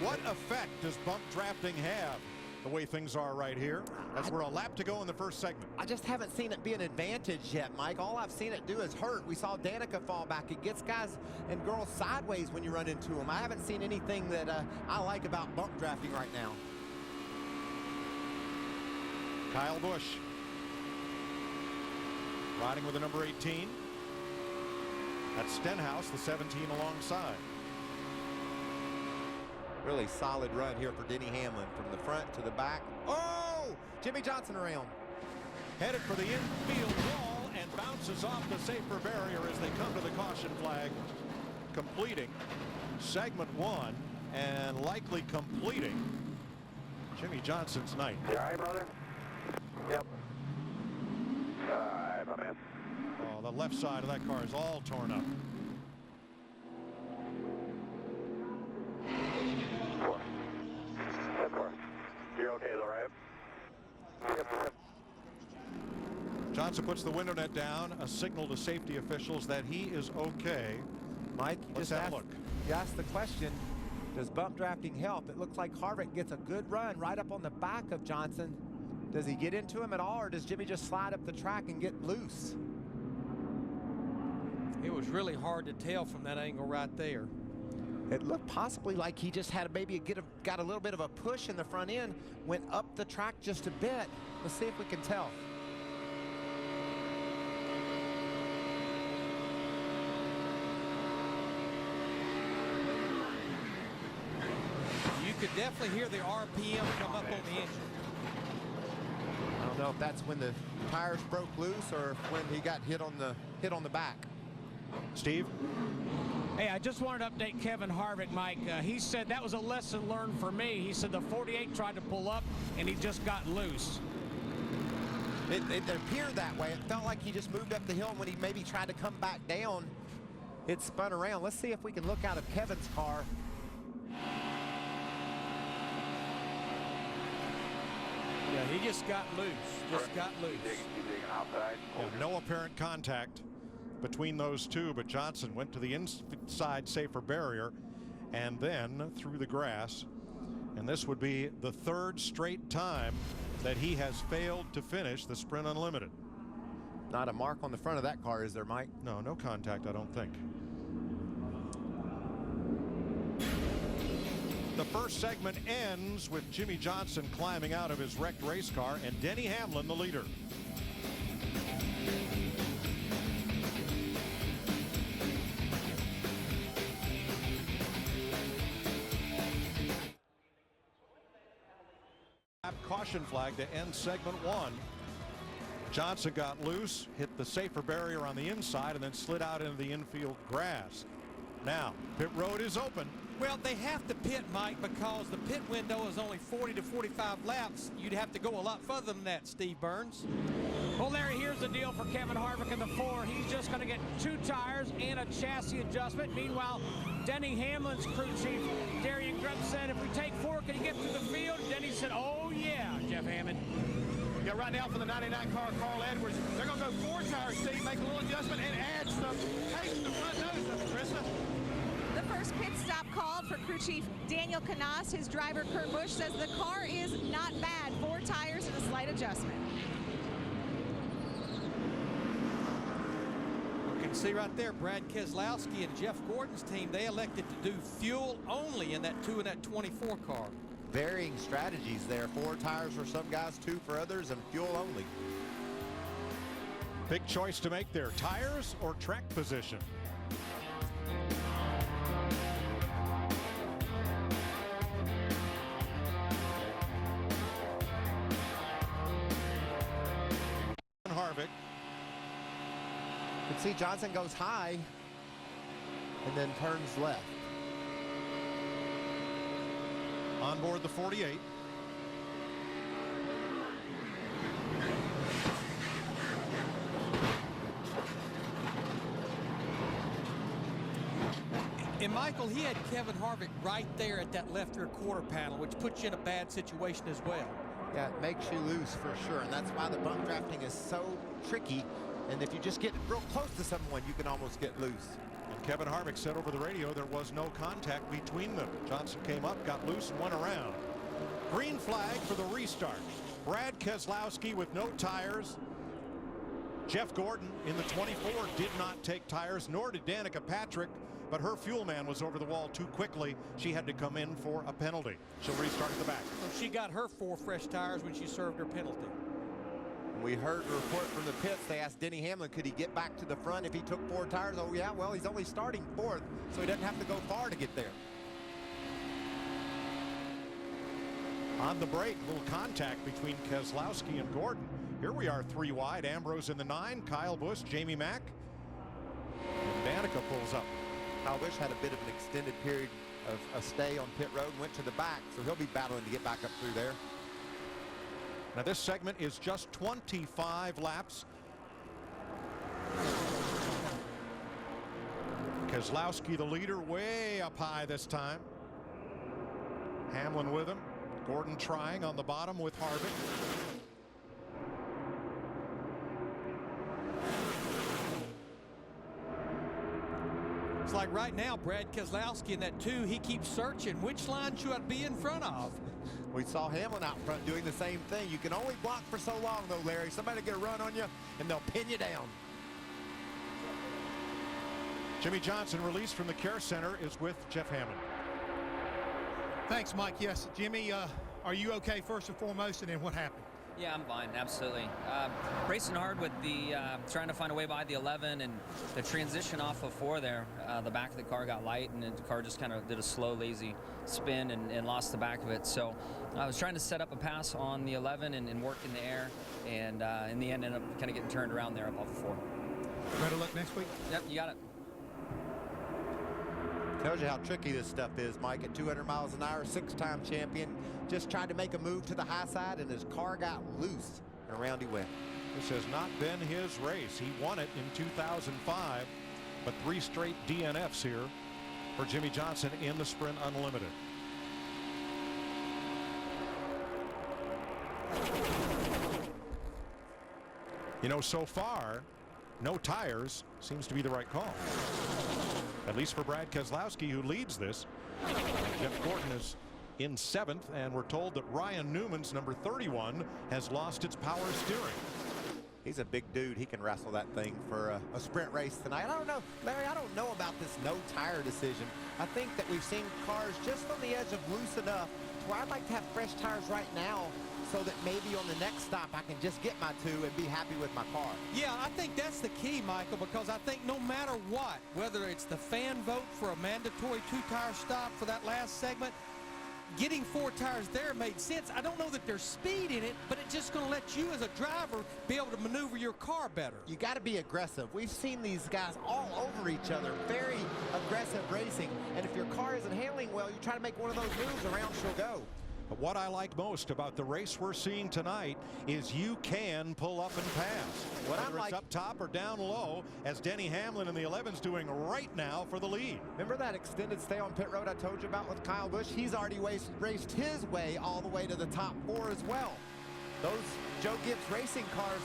What effect does bump drafting have the way things are right here as we're a lap to go in the first segment? I just haven't seen it be an advantage yet, Mike. All I've seen it do is hurt. We saw Danica fall back. It gets guys and girls sideways when you run into them. I haven't seen anything that I like about bump drafting right now. Kyle Busch riding with the number 18. That's Stenhouse, the 17 alongside. Really solid run here for Denny Hamlin from the front to the back. Oh! Jimmy Johnson around. Headed for the infield wall and bounces off the safer barrier as they come to the caution flag, completing segment 1 and likely completing Jimmy Johnson's night. You all right, brother? Yep. All right, my man. Oh, the left side of that car is all torn up. You're okay though, right? Yep. Johnson puts the window net down, a signal to safety officials that he is okay. Mike, let's have a look. You asked the question, does bump drafting help? It looks like Harvick gets a good run right up on the back of Johnson. Does he get into him at all, or does Jimmy just slide up the track and get loose? It was really hard to tell from that angle right there. It looked possibly like he just had maybe got a little bit of a push in the front end, went up the track just a bit. Let's see if we can tell. You could definitely hear the RPM come up on the engine. I don't know if that's when the tires broke loose or when he got hit on the back. Steve? Hey, I just wanted to update Kevin Harvick, Mike. He said that was a lesson learned for me. He said the 48 tried to pull up, and he just got loose. It appeared that way. It felt like he just moved up the hill, and when he maybe tried to come back down, it spun around. Let's see if we can look out of Kevin's car. Yeah, he just got loose. Yeah, no apparent contact between those two, but Johnson went to the inside safer barrier and then through the grass. And this would be the third straight time that he has failed to finish the Sprint Unlimited. Not a mark on the front of that car, is there, Mike? No, no contact, I don't think. The first segment ends with Jimmy Johnson climbing out of his wrecked race car and Denny Hamlin the leader. Caution flag to end segment one. Johnson got loose, hit the safer barrier on the inside, and then slid out into the infield grass. Now, pit road is open. Well, they have to pit, Mike, because the pit window is only 40 to 45 laps. You'd have to go a lot further than that, Steve Burns. Well, Larry, here's the deal for Kevin Harvick in the 4. He's just going to get 2 tires and a chassis adjustment. Meanwhile, Denny Hamlin's crew chief, Darian Grubb, said, if we take 4, can you get through the field? Denny said, oh, yeah, Jeff Hammond. Yeah, right now for the 99 car, Carl Edwards, they're going to go 4 tires, Steve, make a little adjustment and add some pace to the front nose of it, Krista. The first pit stop called for crew chief Daniel Canas. His driver, Kurt Busch, says the car is not bad. 4 tires and a slight adjustment. You can see right there, Brad Keselowski and Jeff Gordon's team, they elected to do fuel only in that 2 and that 24 car. Varying strategies there. 4 tires for some guys, 2 for others, and fuel only. Big choice to make there. Tires or track position? Harvick. You can see Johnson goes high and then turns left. On board the 48. And Michael, he had Kevin Harvick right there at that left rear quarter panel, which puts you in a bad situation as well. Yeah, it makes you lose for sure, and that's why the bump drafting is so tricky. And if you just get real close to someone, you can almost get loose. And Kevin Harvick said over the radio there was no contact between them. Johnson came up, got loose, and went around. Green flag for the restart. Brad Keselowski with no tires. Jeff Gordon in the 24 did not take tires, nor did Danica Patrick, but her fuel man was over the wall too quickly. She had to come in for a penalty. She'll restart at the back. So she got her 4 fresh tires when she served her penalty. We heard a report from the pits. They asked Denny Hamlin, could he get back to the front if he took 4 tires? Oh, yeah, well, he's only starting 4th, so he doesn't have to go far to get there. On the break, a little contact between Keselowski and Gordon. Here we are 3 wide. Ambrose in the 9, Kyle Busch, Jamie Mack. And Danica pulls up. Kyle Busch had a bit of an extended period of a stay on pit road and went to the back, so he'll be battling to get back up through there. Now this segment is just 25 laps. Keselowski the leader, way up high this time. Hamlin with him. Gordon trying on the bottom with Harvick. It's like right now, Brad Keselowski in that 2, he keeps searching which line should I be in front of. We saw Hamlin out front doing the same thing. You can only block for so long, though, Larry. Somebody get a run on you, and they'll pin you down. Jimmy Johnson, released from the care center, is with Jeff Hammond. Thanks, Mike. Yes, Jimmy, are you okay first and foremost, and then what happened? Yeah, I'm fine, absolutely. Racing hard with the, trying to find a way by the 11, and the transition off of 4 there, the back of the car got light, and the car just kind of did a slow, lazy spin and lost the back of it. So I was trying to set up a pass on the 11 and work in the air, and in the end ended up kind of getting turned around there up off of 4. Better luck next week? Yep, you got it. Tells you how tricky this stuff is, Mike. At 200 miles an hour, 6-time champion, just tried to make a move to the high side, and his car got loose, and around he went. This has not been his race. He won it in 2005, but 3 straight DNFs here for Jimmie Johnson in the Sprint Unlimited. You know, so far, no tires seems to be the right call. At least for Brad Keselowski, who leads this. Jeff Gordon is in 7th, and we're told that Ryan Newman's number 31 has lost its power steering. He's a big dude. He can wrestle that thing for a sprint race tonight. I don't know, Larry, I don't know about this no tire decision. I think that we've seen cars just on the edge of loose enough to where I'd like to have fresh tires right now, so that maybe on the next stop I can just get my 2 and be happy with my car. Yeah, I think that's the key, Michael, because I think no matter what, whether it's the fan vote for a mandatory 2-tire stop for that last segment, getting 4 tires there made sense. I don't know that there's speed in it, but it's just going to let you as a driver be able to maneuver your car better. You got to be aggressive. We've seen these guys all over each other, very aggressive racing, and if your car isn't handling well, you try to make one of those moves, around she'll go. But what I like most about the race we're seeing tonight is you can pull up and pass. Whether it's up top or down low, as Denny Hamlin in the 11's doing right now for the lead. Remember that extended stay on pit road I told you about with Kyle Busch? He's already raced his way all the way to the top 4 as well. Those Joe Gibbs racing cars,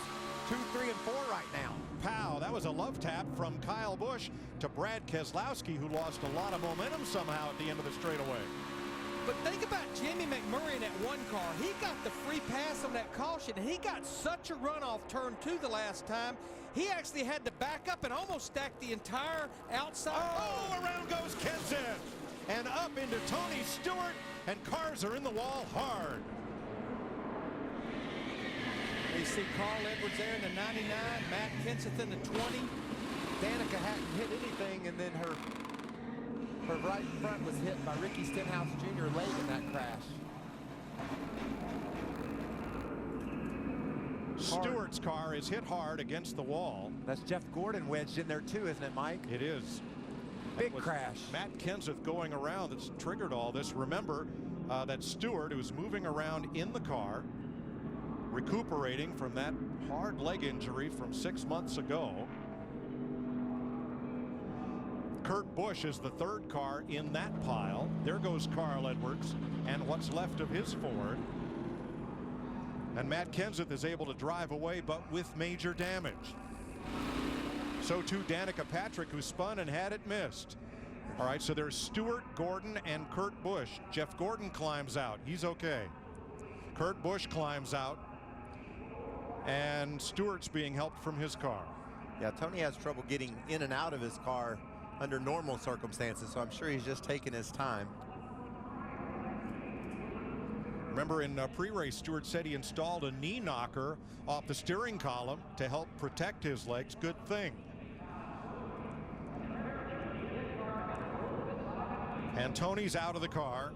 2, 3, and 4 right now. Pow, that was a love tap from Kyle Busch to Brad Keselowski, who lost a lot of momentum somehow at the end of the straightaway. But think about Jimmy McMurray in that 1 car. He got the free pass on that caution, and he got such a run off turn 2 the last time. He actually had to back up and almost stack the entire outside. Oh, around goes Kenseth. And up into Tony Stewart, and cars are in the wall hard. You see Carl Edwards there in the 99, Matt Kenseth in the 20. Danica hadn't hit anything, and then her right front was hit by Ricky Stenhouse Jr. late in that crash. Stewart's car is hit hard against the wall. That's Jeff Gordon wedged in there too, isn't it, Mike? It is. Big crash. Matt Kenseth going around that's triggered all this. Remember that Stewart, who's moving around in the car, recuperating from that hard leg injury from 6 months ago. Kurt Busch is the 3rd car in that pile. There goes Carl Edwards and what's left of his Ford. And Matt Kenseth is able to drive away, but with major damage. So too Danica Patrick, who spun and had it missed. All right, so there's Stewart, Gordon, and Kurt Busch. Jeff Gordon climbs out. He's okay. Kurt Busch climbs out. And Stewart's being helped from his car. Yeah, Tony has trouble getting in and out of his car under normal circumstances, so I'm sure he's just taking his time. Remember in pre-race, Stewart said he installed a knee knocker off the steering column to help protect his legs. Good thing. And Tony's out of the car,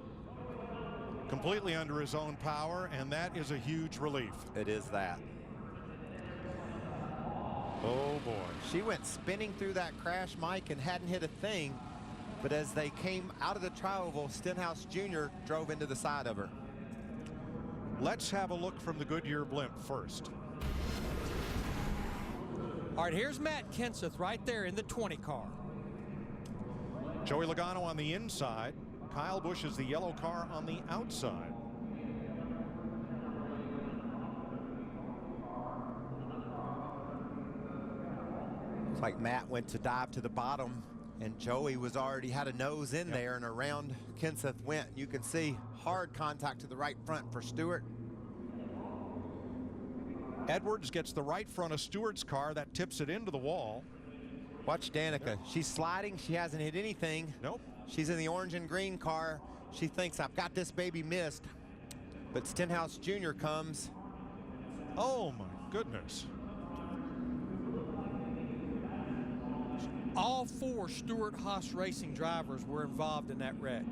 completely under his own power, and that is a huge relief. It is that. Oh boy. She went spinning through that crash, Mike, and hadn't hit a thing. But as they came out of the tri-oval, Stenhouse Jr. drove into the side of her. Let's have a look from the Goodyear blimp first. All right, here's Matt Kenseth right there in the 20 car. Joey Logano on the inside. Kyle Busch is the yellow car on the outside. Looks like Matt went to dive to the bottom, and Joey was already had a nose in there, and around Kenseth went. You can see hard contact to the right front for Stewart. Edwards gets the right front of Stewart's car. That tips it into the wall. Watch Danica. She's sliding. She hasn't hit anything. Nope. She's in the orange and green car. She thinks, I've got this baby missed. But Stenhouse Jr. comes Oh, my goodness. All 4 Stewart-Haas Racing drivers were involved in that wreck.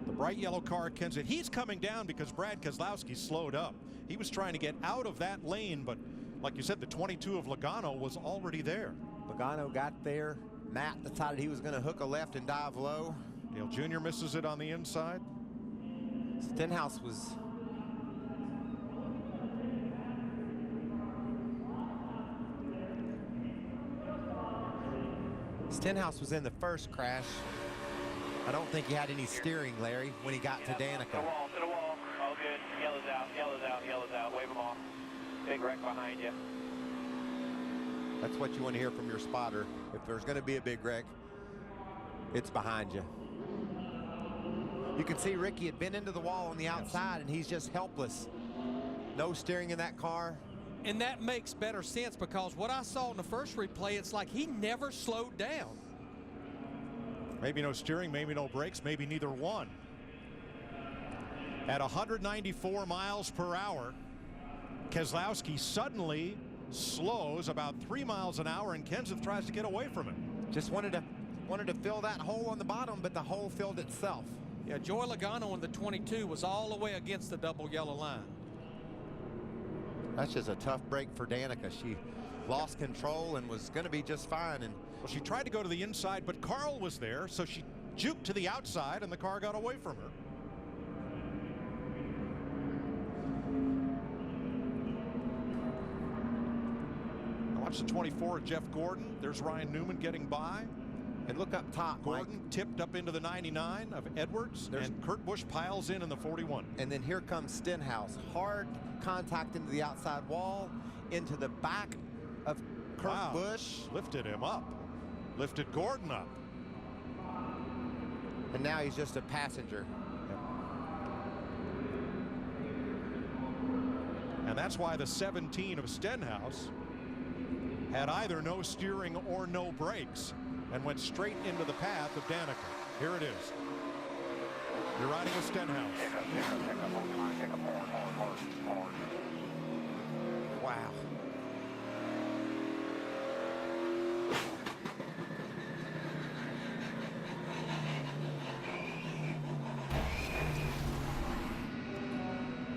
The bright yellow car, Kenseth, he's coming down because Brad Keselowski slowed up. He was trying to get out of that lane, but like you said, the 22 of Logano was already there. Logano got there. Matt decided he was going to hook a left and dive low. Dale Jr. misses it on the inside. Stenhouse was... Stenhouse was in the first crash. I don't think he had any steering, Larry, when he got to Danica. To the wall. All good. Yellow's out, yellow's out, yellow's out. Wave them off. Big wreck behind you. That's what you want to hear from your spotter. If there's going to be a big wreck, it's behind you. You can see Ricky had been into the wall on the outside, and he's just helpless. No steering in that car. And that makes better sense because what I saw in the first replay, it's like he never slowed down. Maybe no steering, maybe no brakes, maybe neither one. At 194 miles per hour, Keselowski suddenly slows about 3 miles an hour, and Kenseth tries to get away from it. Just wanted to fill that hole on the bottom, but the hole filled itself. Yeah, Joey Logano in the 22 was all the way against the double yellow line. That's just a tough break for Danica. She lost control and was going to be just fine. And well, she tried to go to the inside, but Carl was there, so she juked to the outside, and the car got away from her. Watch the 24 of Jeff Gordon. There's Ryan Newman getting by. And look up top, Gordon Mike. tipped up into the 99 of Edwards, and Kurt Busch piles in the 41. And then here comes Stenhouse. Hard contact into the outside wall, into the back of Kurt Busch. Lifted him up. Lifted Gordon up. And now he's just a passenger. And that's why the 17 of Stenhouse had either no steering or no brakes and went straight into the path of Danica. Here it is. You're riding with Stenhouse. Wow.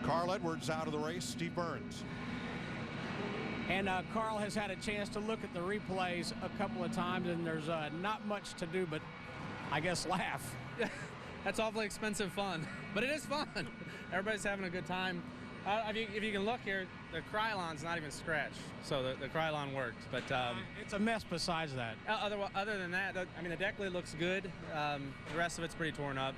Carl Edwards out of the race. Steve Burns. And Carl has had a chance to look at the replays a couple of times, and there's not much to do but, I guess, laugh. That's awfully expensive fun, but it is fun. Everybody's having a good time. If you can look here, the Krylon's not even scratched, so the Krylon worked. But it's a mess besides that. Other than that, I mean, the deck lid looks good. The rest of it's pretty torn up.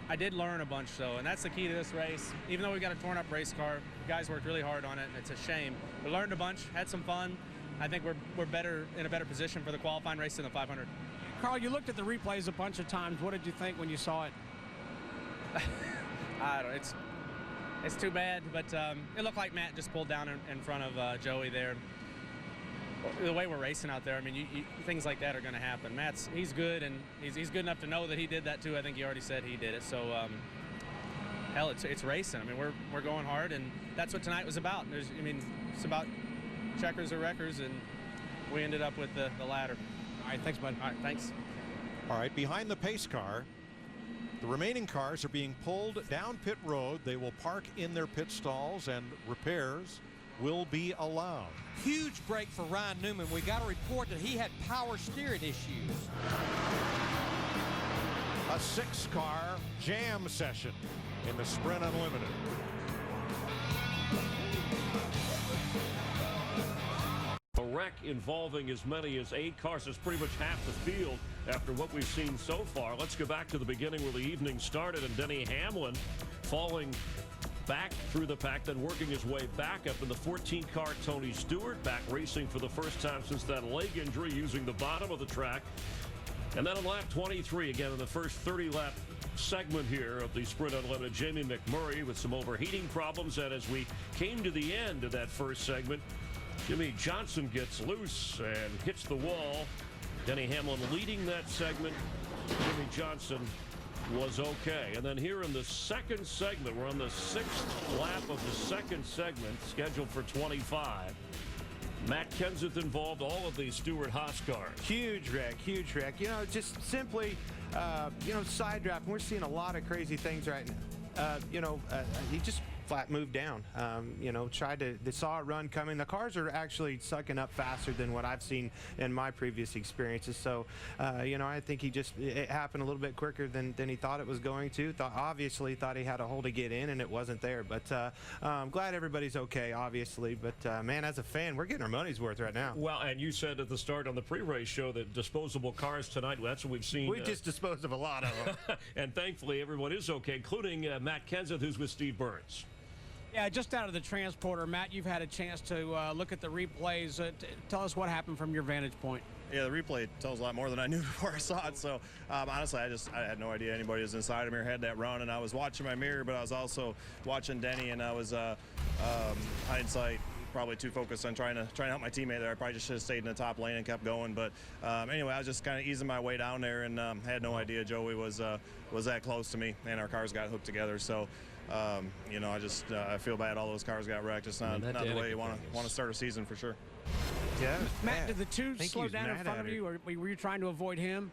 I did learn a bunch, though, and that's the key to this race. Even though we got a torn-up race car, the guys worked really hard on it, and it's a shame. We learned a bunch, had some fun. I think we're better in a better position for the qualifying race than the 500. Carl, you looked at the replays a bunch of times. What did you think when you saw it? I don't know. It's too bad, but it looked like Matt just pulled down in front of Joey there. The way we're racing out there, I mean, things like that are going to happen. He's good, and he's good enough to know that he did that too. I think he already said he did it. So, hell, it's racing. I mean, we're going hard, and that's what tonight was about. It's about checkers or wreckers, and we ended up with the latter. All right, thanks, bud. All right, thanks. All right, behind the pace car, the remaining cars are being pulled down pit road. They will park in their pit stalls, and repairs will be allowed. Huge break for Ryan Newman. We got a report that he had power steering issues. A 6-car jam session in the Sprint Unlimited. A wreck involving as many as 8 cars is pretty much half the field after what we've seen so far. Let's go back to the beginning where the evening started, and Denny Hamlin falling back through the pack, then working his way back up in the 14-car Tony Stewart, back racing for the first time since that leg injury, using the bottom of the track. And then on lap 23, again in the first 30-lap segment here of the Sprint Unlimited, Jamie McMurray with some overheating problems. And as we came to the end of that first segment, Jimmy Johnson gets loose and hits the wall. Denny Hamlin leading that segment. Jimmy Johnson was okay. And then here in the second segment, we're on the 6th lap of the second segment, scheduled for 25. Matt Kenseth involved all of these Stewart-Haas cars. Huge wreck, huge wreck. You know, just simply, side drafting. We're seeing a lot of crazy things right now. He just flat moved down. They saw it run coming. The cars are actually sucking up faster than what I've seen in my previous experiences. So, I think it happened a little bit quicker than he thought it was going to. Obviously thought he had a hole to get in, and it wasn't there. But I'm glad everybody's okay, obviously. But, man, as a fan, we're getting our money's worth right now. Well, and you said at the start on the pre-race show that disposable cars tonight, that's what we've seen. We just disposed of a lot of them. And thankfully, everyone is okay, including Matt Kenseth, who's with Steve Burns. Yeah, just out of the transporter, Matt, you've had a chance to look at the replays. Tell us what happened from your vantage point. Yeah, the replay tells a lot more than I knew before I saw it. So, honestly, I had no idea anybody was inside of me or had that run. And I was watching my mirror, but I was also watching Denny, and I was, hindsight, probably too focused on trying to help my teammate there. I probably just should have stayed in the top lane and kept going. But anyway, I was just kind of easing my way down there, and had no idea Joey was that close to me, and our cars got hooked together. So. I feel bad all those cars got wrecked. It's not the way you want to start a season for sure. Yeah. Matt, did the two slow down in front of you, or were you trying to avoid him?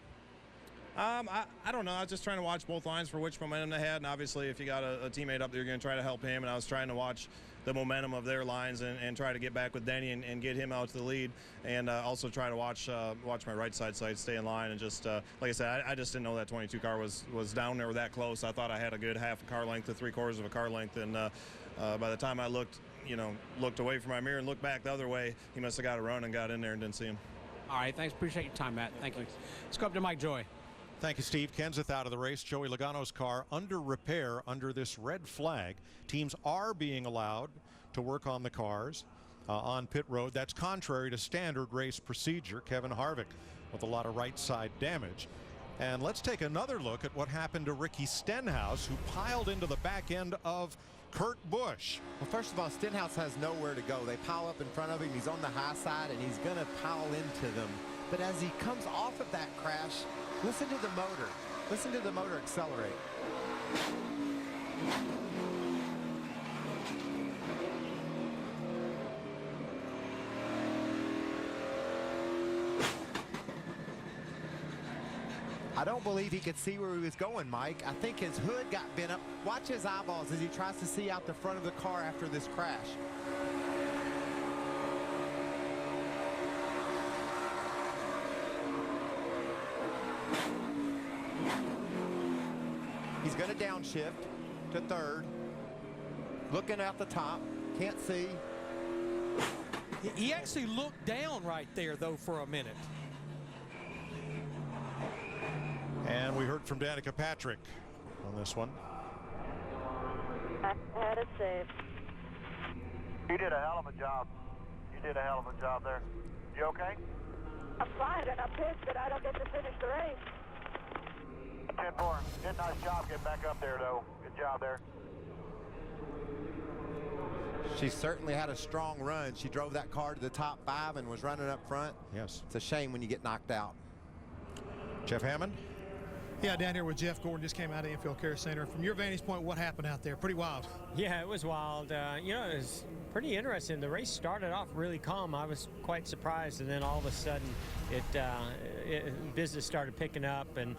I don't know. I was just trying to watch both lines for which momentum they had, and obviously if you got a teammate up there, you're going to try to help him, and I was trying to watch the momentum of their lines and try to get back with Denny and get him out to the lead, and also try to watch my right side stay in line, and just like I said, I just didn't know that 22 car was down there that close. I thought I had a good half a car length to 3/4 of a car length, and by the time I looked away from my mirror and looked back the other way, he must have got a run and got in there and didn't see him. All right, thanks. Appreciate your time, Matt. Thank you. Let's go up to Mike Joy. Thank you, Steve. Kenseth out of the race. Joey Logano's car under repair under this red flag. Teams are being allowed to work on the cars on pit road. That's contrary to standard race procedure. Kevin Harvick with a lot of right side damage. And let's take another look at what happened to Ricky Stenhouse, who piled into the back end of Kurt Busch. Well, first of all, Stenhouse has nowhere to go. They pile up in front of him. He's on the high side, and he's going to pile into them. But as he comes off of that crash, listen to the motor. Listen to the motor accelerate. I don't believe he could see where he was going, Mike. I think his hood got bent up. Watch his eyeballs as he tries to see out the front of the car after this crash. He's going to downshift to third. Looking out the top. Can't see. He actually looked down right there, though, for a minute. And we heard from Danica Patrick on this one. I had a save. You did a hell of a job. You did a hell of a job there. You okay? I'm fine, and I'm pissed that I don't get to finish the race. 10-4. Did a nice job getting back up there, though. Good job there. She certainly had a strong run. She drove that car to the top 5 and was running up front. Yes. It's a shame when you get knocked out. Jeff Hammond? Yeah, down here with Jeff Gordon, just came out of the Infield Care Center. From your vantage point, what happened out there? Pretty wild. Yeah, it was wild. It was pretty interesting. The race started off really calm. I was quite surprised, and then all of a sudden, business started picking up. And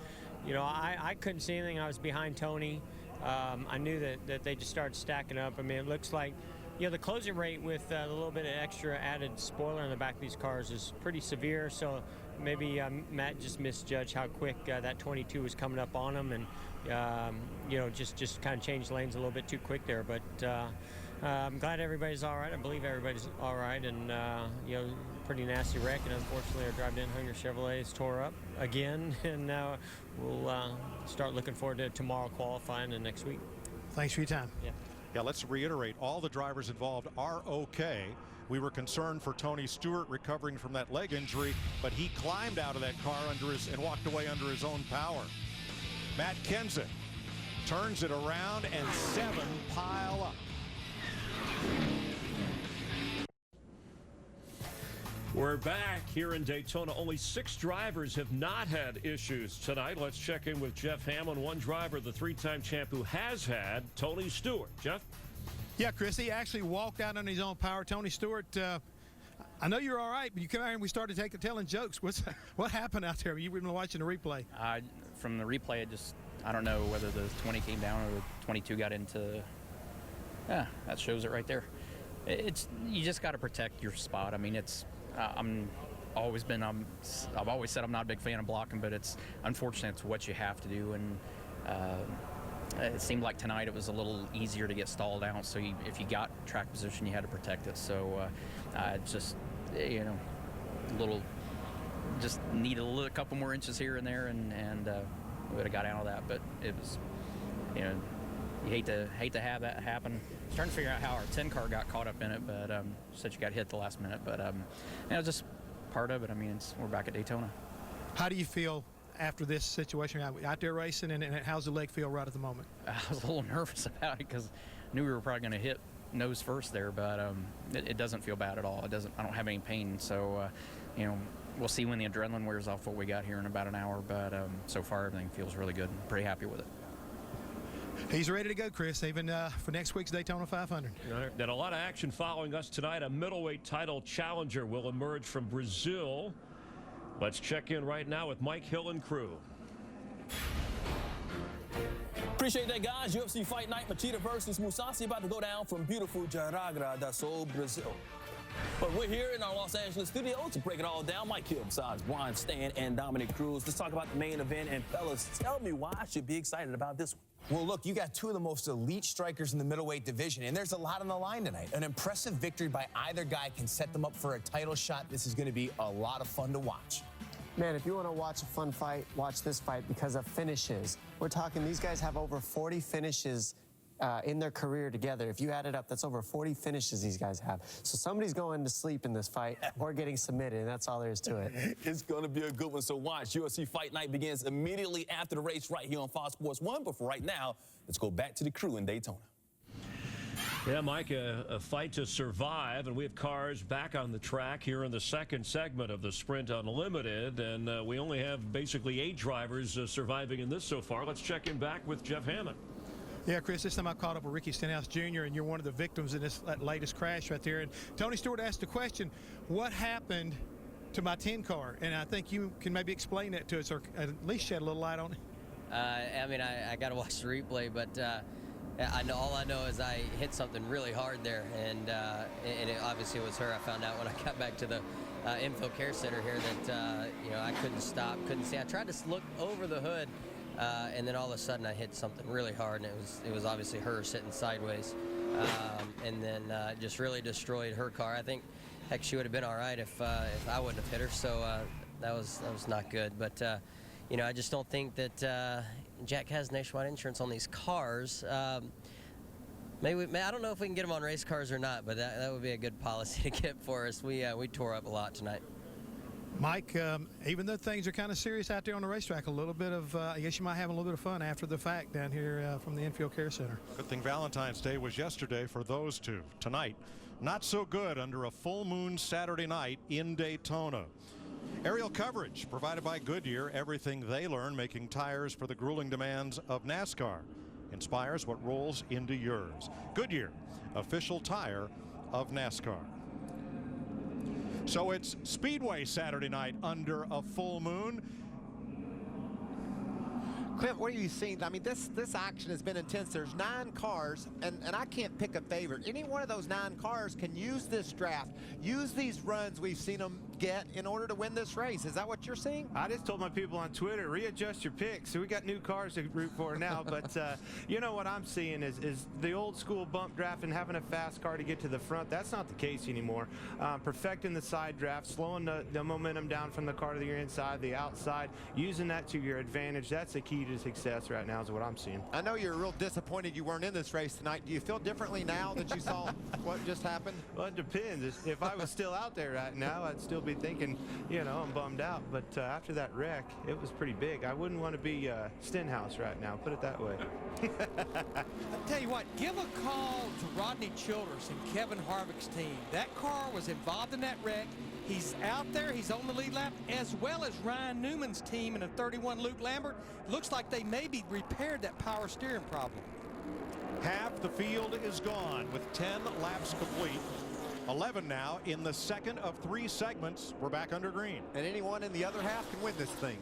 I couldn't see anything. I was behind Tony. I knew that they just started stacking up. I mean, it looks like the closing rate with a little bit of extra added spoiler in the back of these cars is pretty severe. So maybe Matt just misjudged how quick that 22 was coming up on him, and just kind of changed lanes a little bit too quick there. But I'm glad everybody's all right. I believe everybody's all right, and pretty nasty wreck. And unfortunately, our drive-in Hunger Chevrolet is tore up again, and we'll start looking forward to tomorrow qualifying and next week. Thanks for your time. Yeah, let's reiterate, all the drivers involved are okay. We were concerned for Tony Stewart recovering from that leg injury, but he climbed out of that car and walked away under his own power. Matt Kenseth turns it around, and 7 pile up. We're back here in Daytona. Only 6 drivers have not had issues tonight. Let's check in with Jeff Hamlin, one driver, the 3-time champ who has had, Tony Stewart. Jeff? Yeah, Chris, he actually walked out on his own power. Tony Stewart, I know you're all right, but you come out here and we started telling jokes. What happened out there? You've been watching the replay. From the replay, I don't know whether the 20 came down or the 22 got into. Yeah, that shows it right there. You just got to protect your spot. I mean, I've always said I'm not a big fan of blocking, but unfortunately it's what you have to do. And it seemed like tonight it was a little easier to get stalled out. So if you got track position, you had to protect it. So just needed a couple more inches here and there, and we would have got out of that. But it was, you hate to have that happen. I was trying to figure out how our 10 car got caught up in it, but said you got hit the last minute. But just part of it. I mean, we're back at Daytona. How do you feel after this situation? Out there racing, and how's the leg feel right at the moment? I was a little nervous about it because I knew we were probably going to hit nose first there, but it doesn't feel bad at all. I don't have any pain, so we'll see when the adrenaline wears off what we got here in about an hour. But so far everything feels really good. I'm pretty happy with it. He's ready to go, Chris, even for next week's Daytona 500. Got a lot of action following us tonight. A middleweight title challenger will emerge from Brazil. Let's check in right now with Mike Hill and crew. Appreciate that, guys. UFC Fight Night, Machida versus Mousasi about to go down from beautiful Jaraguá do Sul, Brazil. But we're here in our Los Angeles studio to break it all down. Mike Hill, besides Brian Stan and Dominic Cruz. Let's talk about the main event. And fellas, tell me why I should be excited about this one. Well, look, you got 2 of the most elite strikers in the middleweight division, and there's a lot on the line tonight. An impressive victory by either guy can set them up for a title shot. This is going to be a lot of fun to watch. Man, if you want to watch a fun fight, watch this fight because of finishes. We're talking these guys have over 40 finishes in their career together. If you add it up, that's over 40 finishes these guys have. So somebody's going to sleep in this fight or getting submitted, and that's all there is to it. It's going to be a good one, so watch. UFC Fight Night begins immediately after the race right here on Fox Sports 1. But for right now, let's go back to the crew in Daytona. Yeah, Mike, a fight to survive, and we have cars back on the track here in the second segment of the Sprint Unlimited, and we only have basically 8 drivers surviving in this so far. Let's check in back with Jeff Hammond. Yeah, Chris, this time I caught up with Ricky Stenhouse Jr., and you're one of the victims in that latest crash right there. And Tony Stewart asked the question, what happened to my 10 car? And I think you can maybe explain that to us, or at least shed a little light on it. I mean, I got to watch the replay, but all I know is I hit something really hard there, and it obviously was her. I found out when I got back to the info care center here that I couldn't stop, couldn't see. I tried to look over the hood, and then all of a sudden I hit something really hard, and it was obviously her sitting sideways, and then just really destroyed her car. I think, heck, she would have been all right if I wouldn't have hit her. So that was not good. But I just don't think that Jack has nationwide insurance on these cars. Maybe I don't know if we can get them on race cars or not, but that would be a good policy to get for us. We tore up a lot tonight. Mike, even though things are kind of serious out there on the racetrack, a little bit of, I guess you might have a little bit of fun after the fact down here from the Infield Care Center. Good thing Valentine's Day was yesterday for those two. Tonight, not so good under a full moon Saturday night in Daytona. Aerial coverage provided by Goodyear. Everything they learn making tires for the grueling demands of NASCAR inspires what rolls into yours. Goodyear, official tire of NASCAR. So it's Speedway Saturday night under a full moon. Clint, what are you seeing? I mean, this action has been intense. There's 9 cars, and I can't pick a favorite. Any one of those 9 cars can use this draft, use these runs we've seen them get in order to win this race. Is that what you're seeing? I just told my people on Twitter, readjust your picks. So we got new cars to root for now. But you know what I'm seeing is the old school bump draft and having a fast car to get to the front. That's not the case anymore. Perfecting the side draft, slowing the momentum down from the car to your inside, the outside, using that to your advantage. That's the key to success right now is what I'm seeing. I know you're real disappointed you weren't in this race tonight. Do you feel differently now that you saw what just happened? Well, it depends. If I was still out there right now, I'd still be thinking, I'm bummed out. But after that wreck, it was pretty big. I wouldn't want to be Stenhouse right now, put it that way. I'll tell you what, give a call to Rodney Childers and Kevin Harvick's team. That car was involved in that wreck. He's out there. He's on the lead lap, as well as Ryan Newman's team and a 31 Luke Lambert. Looks like they maybe repaired that power steering problem. Half the field is gone with 10 laps complete. 11 now in the second of 3 segments. We're back under green. And anyone in the other half can win this thing.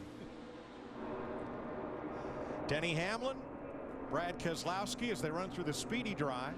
Denny Hamlin, Brad Keselowski as they run through the speedy dry.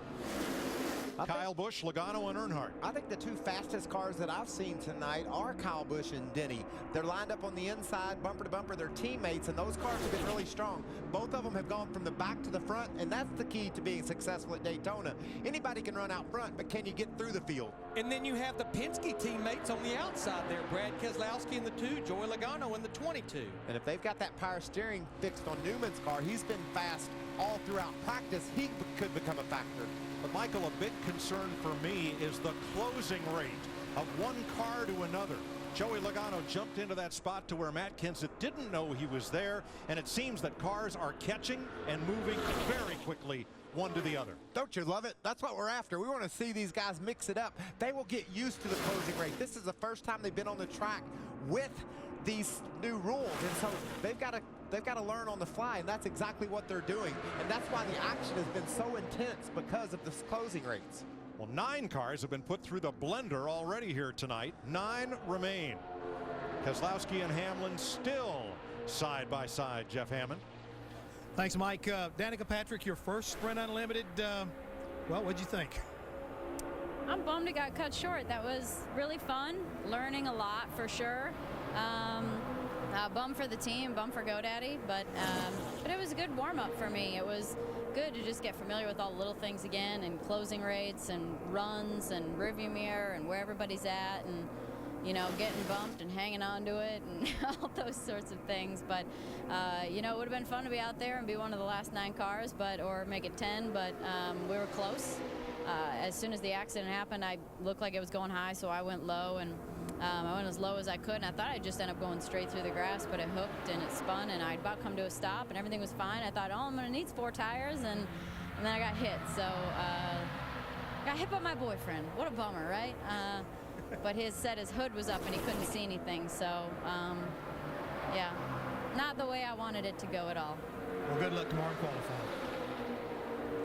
Kyle Busch, Logano, and Earnhardt. I think the 2 fastest cars that I've seen tonight are Kyle Busch and Denny. They're lined up on the inside, bumper to bumper. They're teammates, and those cars have been really strong. Both of them have gone from the back to the front, and that's the key to being successful at Daytona. Anybody can run out front, but can you get through the field? And then you have the Penske teammates on the outside there. Brad Keselowski in the 2, Joey Logano in the 22. And if they've got that power steering fixed on Newman's car, he's been fast all throughout practice. He could become a factor. But Michael, a big concern for me is the closing rate of one car to another. Joey Logano jumped into that spot to where Matt Kenseth didn't know he was there, and it seems that cars are catching and moving very quickly one to the other. Don't you love it? That's what we're after. We want to see these guys mix it up. They will get used to the closing rate. This is the first time they've been on the track with these new rules, and so they've got to learn on the fly, and that's exactly what they're doing. And that's why the action has been so intense, because of the closing rates. Well, 9 cars have been put through the blender already here tonight. 9 remain. Keselowski and Hamlin still side by side. Jeff Hammond. Thanks, Mike. Danica Patrick, your first Sprint Unlimited. Well, what'd you think? I'm bummed it got cut short. That was really fun. Learning a lot for sure. Bum for the team, bum for GoDaddy, but it was a good warm-up for me. It was good to just get familiar with all the little things again, and closing rates and runs and rearview mirror and where everybody's at, and getting bumped and hanging on to it and all those sorts of things. But it would have been fun to be out there and be one of the last 9 cars, or make it 10, but we were close. As soon as the accident happened, I looked like it was going high, so I went low, and I went as low as I could, and I thought I'd just end up going straight through the grass, but it hooked and it spun, and I'd about come to a stop, and everything was fine. I thought, I'm going to need 4 tires, and then I got hit. So got hit by my boyfriend. What a bummer, right? But his hood was up, and he couldn't see anything. So, yeah, not the way I wanted it to go at all. Well, good luck tomorrow in qualifying.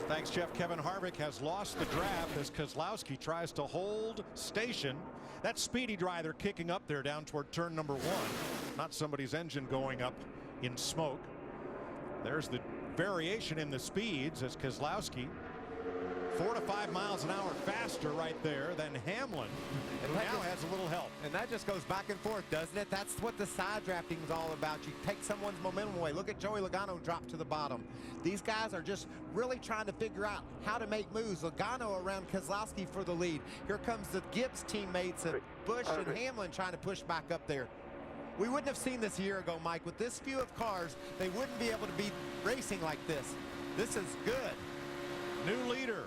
Thanks, Jeff. Kevin Harvick has lost the draft as Keselowski tries to hold station. That speedy dry they're kicking up there down toward turn number 1. Not somebody's engine going up in smoke. There's the variation in the speeds as Keselowski 4 to 5 miles an hour faster right there than Hamlin, and now has a little help. And that just goes back and forth, doesn't it? That's what the side drafting is all about. You take someone's momentum away. Look at Joey Logano drop to the bottom. These guys are just really trying to figure out how to make moves. Logano around Keselowski for the lead. Here comes the Gibbs teammates of Busch and Hamlin trying to push back up there. We wouldn't have seen this a year ago, Mike. With this few of cars, they wouldn't be able to be racing like this. This is good. New leader.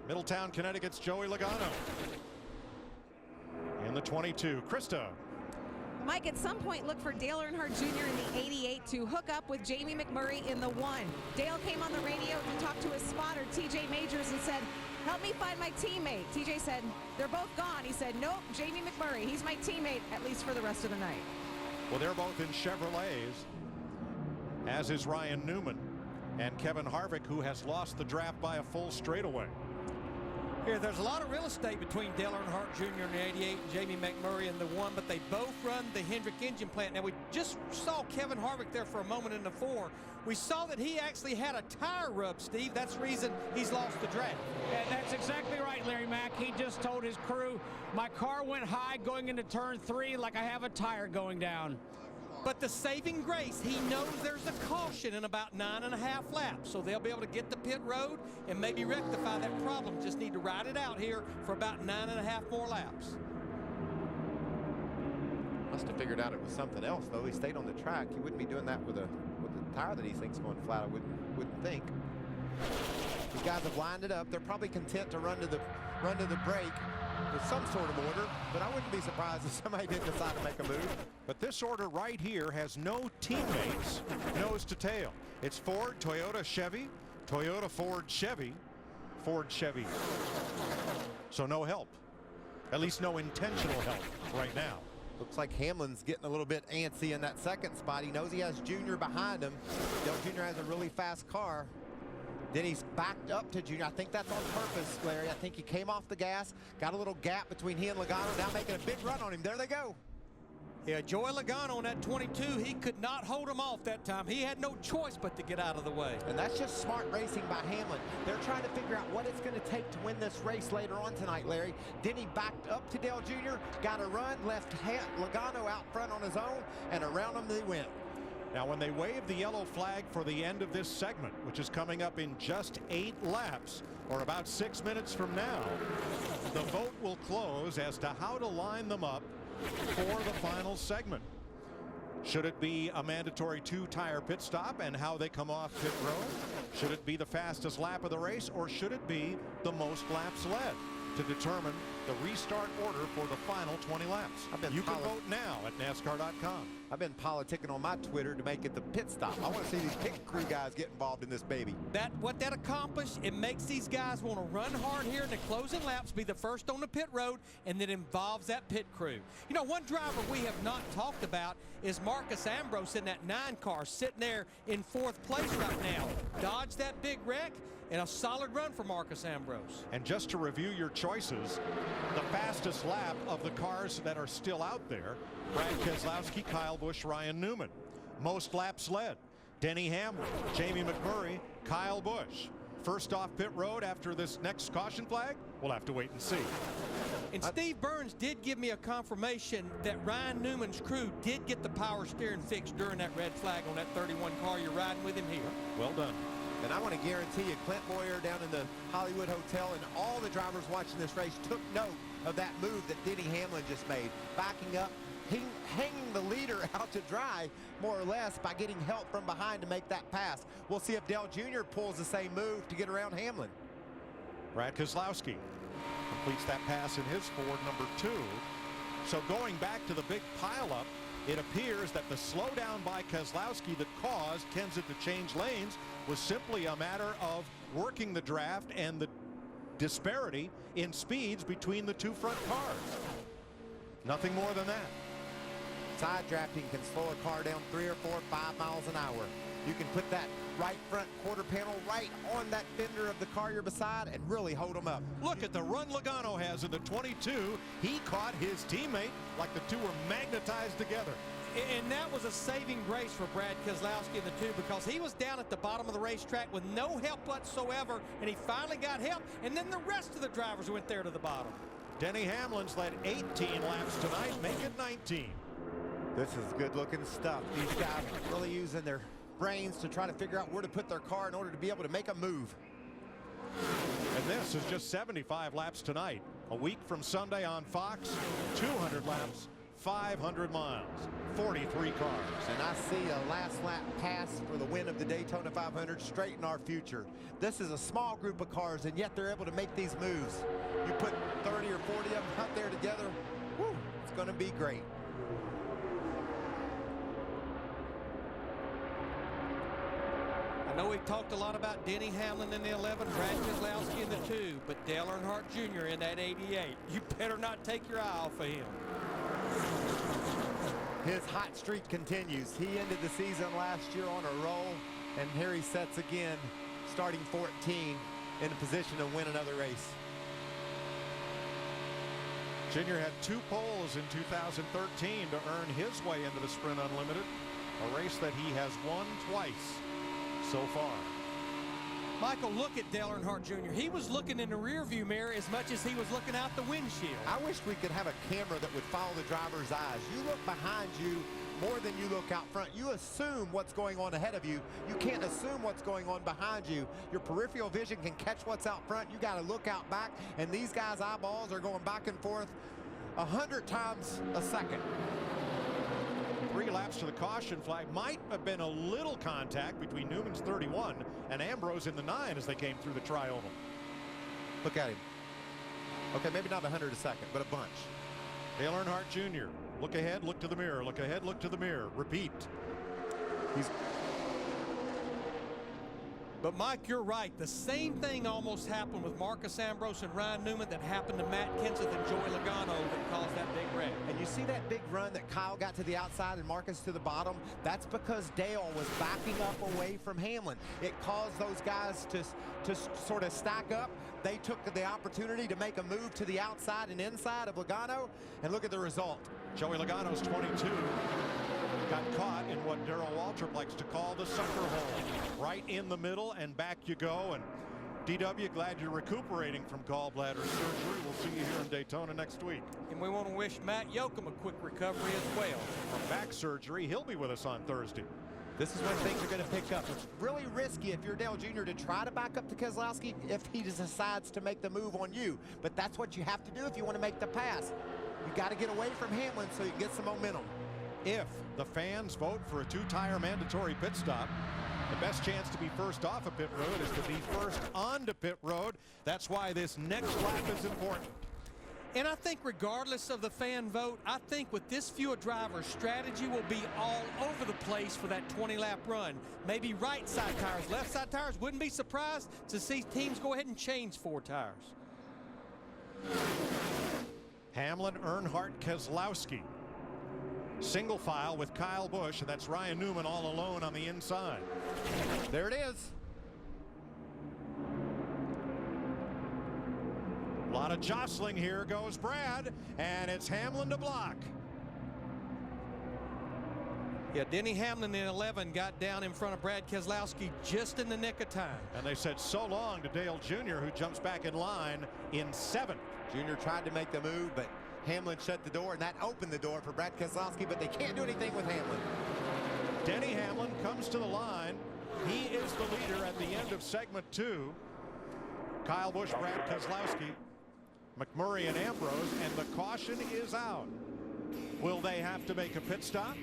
Middletown, Connecticut's Joey Logano in the 22. Krista. Mike, at some point, look for Dale Earnhardt Jr. in the 88 to hook up with Jamie McMurray in the 1. Dale came on the radio to talk to his spotter, TJ Majors, and said, help me find my teammate. TJ said, they're both gone. He said, nope, Jamie McMurray. He's my teammate, at least for the rest of the night. Well, they're both in Chevrolets, as is Ryan Newman and Kevin Harvick, who has lost the draft by a full straightaway. Here, there's a lot of real estate between Dale Earnhardt Jr. in the 88 and Jamie McMurray in the 1, but they both run the Hendrick engine plant. Now, we just saw Kevin Harvick there for a moment in the 4. We saw that he actually had a tire rub, Steve. That's the reason he's lost the draft. Yeah, that's exactly right, Larry Mack. He just told his crew, my car went high going into turn 3 like I have a tire going down. But the saving grace, he knows there's a caution in about 9.5 laps, so they'll be able to get the pit road and maybe rectify that problem. Just need to ride it out here for about 9.5 more laps. Must have figured out it was something else, though. He stayed on the track. He wouldn't be doing that with a tire that he thinks going flat. I wouldn't think. These guys have lined it up. They're probably content to run to the break with some sort of order, but I wouldn't be surprised if somebody did decide to make a move. But this order right here has no teammates nose to tail. It's Ford, Toyota, Chevy, Toyota, Ford, Chevy, Ford, Chevy. So no help. At least no intentional help right now. Looks like Hamlin's getting a little bit antsy in that second spot. He knows he has Junior behind him. Dale Jr. has a really fast car. Then he's backed up to Junior. I think that's on purpose, Larry. I think he came off the gas, got a little gap between he and Logano, now making a big run on him. There they go. Yeah, Joey Logano on that 22, he could not hold him off that time. He had no choice but to get out of the way. And that's just smart racing by Hamlin. They're trying to figure out what it's going to take to win this race later on tonight, Larry. Then he backed up to Dale Jr., got a run, left Logano out front on his own, and around him they went. Now, when they wave the yellow flag for the end of this segment, which is coming up in just 8 laps, or about 6 minutes from now, the vote will close as to how to line them up for the final segment. Should it be a mandatory 2-tire pit stop and how they come off pit road? Should it be the fastest lap of the race, or should it be the most laps led to determine the restart order for the final 20 laps? You can vote now at NASCAR.com. I've been politicking on my Twitter to make it the pit stop. I want to see these pit crew guys get involved in this baby. What that accomplished, it makes these guys want to run hard here in the closing laps, be the first on the pit road, and it involves that pit crew. You know, one driver we have not talked about is Marcus Ambrose in that 9 car, sitting there in 4th place right now. Dodged that big wreck, and a solid run for Marcus Ambrose. And just to review your choices, the fastest lap of the cars that are still out there: Brad Keselowski, Kyle Busch, Ryan Newman. Most laps led: Denny Hamlin, Jamie McMurray, Kyle Busch. First off pit road after this next caution flag? We'll have to wait and see. And Steve Burns did give me a confirmation that Ryan Newman's crew did get the power steering fixed during that red flag on that 31 car. You're riding with him here. Well done. And I want to guarantee you, Clint Boyer down in the Hollywood Hotel and all the drivers watching this race took note of that move that Denny Hamlin just made, backing up, hanging the leader out to dry, more or less, by getting help from behind to make that pass. We'll see if Dale Jr. pulls the same move to get around Hamlin. Brad Keselowski completes that pass in his Ford number 2. So going back to the big pileup, it appears that the slowdown by Keselowski that caused Kenseth to change lanes was simply a matter of working the draft and the disparity in speeds between the 2 front cars. Nothing more than that. Side drafting can slow a car down 3 or 4 or 5 miles an hour. You can put that right front quarter panel right on that fender of the car you're beside and really hold them up. Look at the run Logano has in the 22. He caught his teammate like the two were magnetized together. And that was a saving grace for Brad Keselowski in the 2, because he was down at the bottom of the racetrack with no help whatsoever, and he finally got help, and then the rest of the drivers went there to the bottom. Denny Hamlin's led 18 laps tonight, make it 19. This is good-looking stuff. These guys are really using their brains to try to figure out where to put their car in order to be able to make a move. And this is just 75 laps tonight. A week from Sunday on Fox, 200 laps, 500 miles, 43 cars. And I see a last lap pass for the win of the Daytona 500 straight in our future. This is a small group of cars, and yet they're able to make these moves. You put 30 or 40 of them out there together, whew, it's going to be great. I know we've talked a lot about Denny Hamlin in the 11, Brad Keselowski in the 2, but Dale Earnhardt Jr. in that 88. You better not take your eye off of him. His hot streak continues. He ended the season last year on a roll, and here he sets again, starting 14, in a position to win another race. Junior had 2 poles in 2013 to earn his way into the Sprint Unlimited, a race that he has won twice so far. Michael, look at Dale Earnhardt Jr. He was looking in the rearview mirror as much as he was looking out the windshield. I wish we could have a camera that would follow the driver's eyes. You look behind you more than you look out front. You assume what's going on ahead of you. You can't assume what's going on behind you. Your peripheral vision can catch what's out front. You got to look out back, and these guys' eyeballs are going back and forth 100 times a second. 3 laps to the caution flag. Might have been a little contact between Newman's 31 and Ambrose in the 9 as they came through the tri-oval. Look at him. Okay, maybe not 100 a second, but a bunch. Dale Earnhardt Jr. Look ahead, look to the mirror. Look ahead, look to the mirror. Repeat. But, Mike, you're right. The same thing almost happened with Marcus Ambrose and Ryan Newman that happened to Matt Kenseth and Joey Logano that caused that big wreck. And you see that big run that Kyle got to the outside and Marcus to the bottom? That's because Dale was backing up away from Hamlin. It caused those guys to sort of stack up. They took the opportunity to make a move to the outside and inside of Logano, and look at the result. Joey Logano's 22. Got caught in what Darrell Waltrip likes to call the sucker hole. Right in the middle, and back you go. And DW, glad you're recuperating from gallbladder surgery. We'll see you here in Daytona next week. And we want to wish Matt Yoakum a quick recovery as well. From back surgery, he'll be with us on Thursday. This is when things are going to pick up. It's really risky if you're Dale Jr. to try to back up to Keselowski if he decides to make the move on you. But that's what you have to do if you want to make the pass. You got to get away from Hamlin so you get some momentum. If the fans vote for a 2-tire mandatory pit stop, the best chance to be first off of pit road is to be first onto pit road. That's why this next lap is important. And I think regardless of the fan vote, I think with this few drivers, strategy will be all over the place for that 20-lap run. Maybe right side tires, left side tires. Wouldn't be surprised to see teams go ahead and change 4 tires. Hamlin, Earnhardt, Keselowski. Single file with Kyle Busch, and that's Ryan Newman all alone on the inside. There it is. A lot of jostling. Here goes Brad, and it's Hamlin to block. Yeah, Denny Hamlin in 11 got down in front of Brad Keselowski just in the nick of time. And they said so long to Dale Jr., who jumps back in line in 7th. Jr. tried to make the move, but Hamlin shut the door, and that opened the door for Brad Keselowski, but they can't do anything with Hamlin. Denny Hamlin comes to the line. He is the leader at the end of segment 2. Kyle Busch, Brad Keselowski, McMurray, and Ambrose, and the caution is out. Will they have to make a pit stop?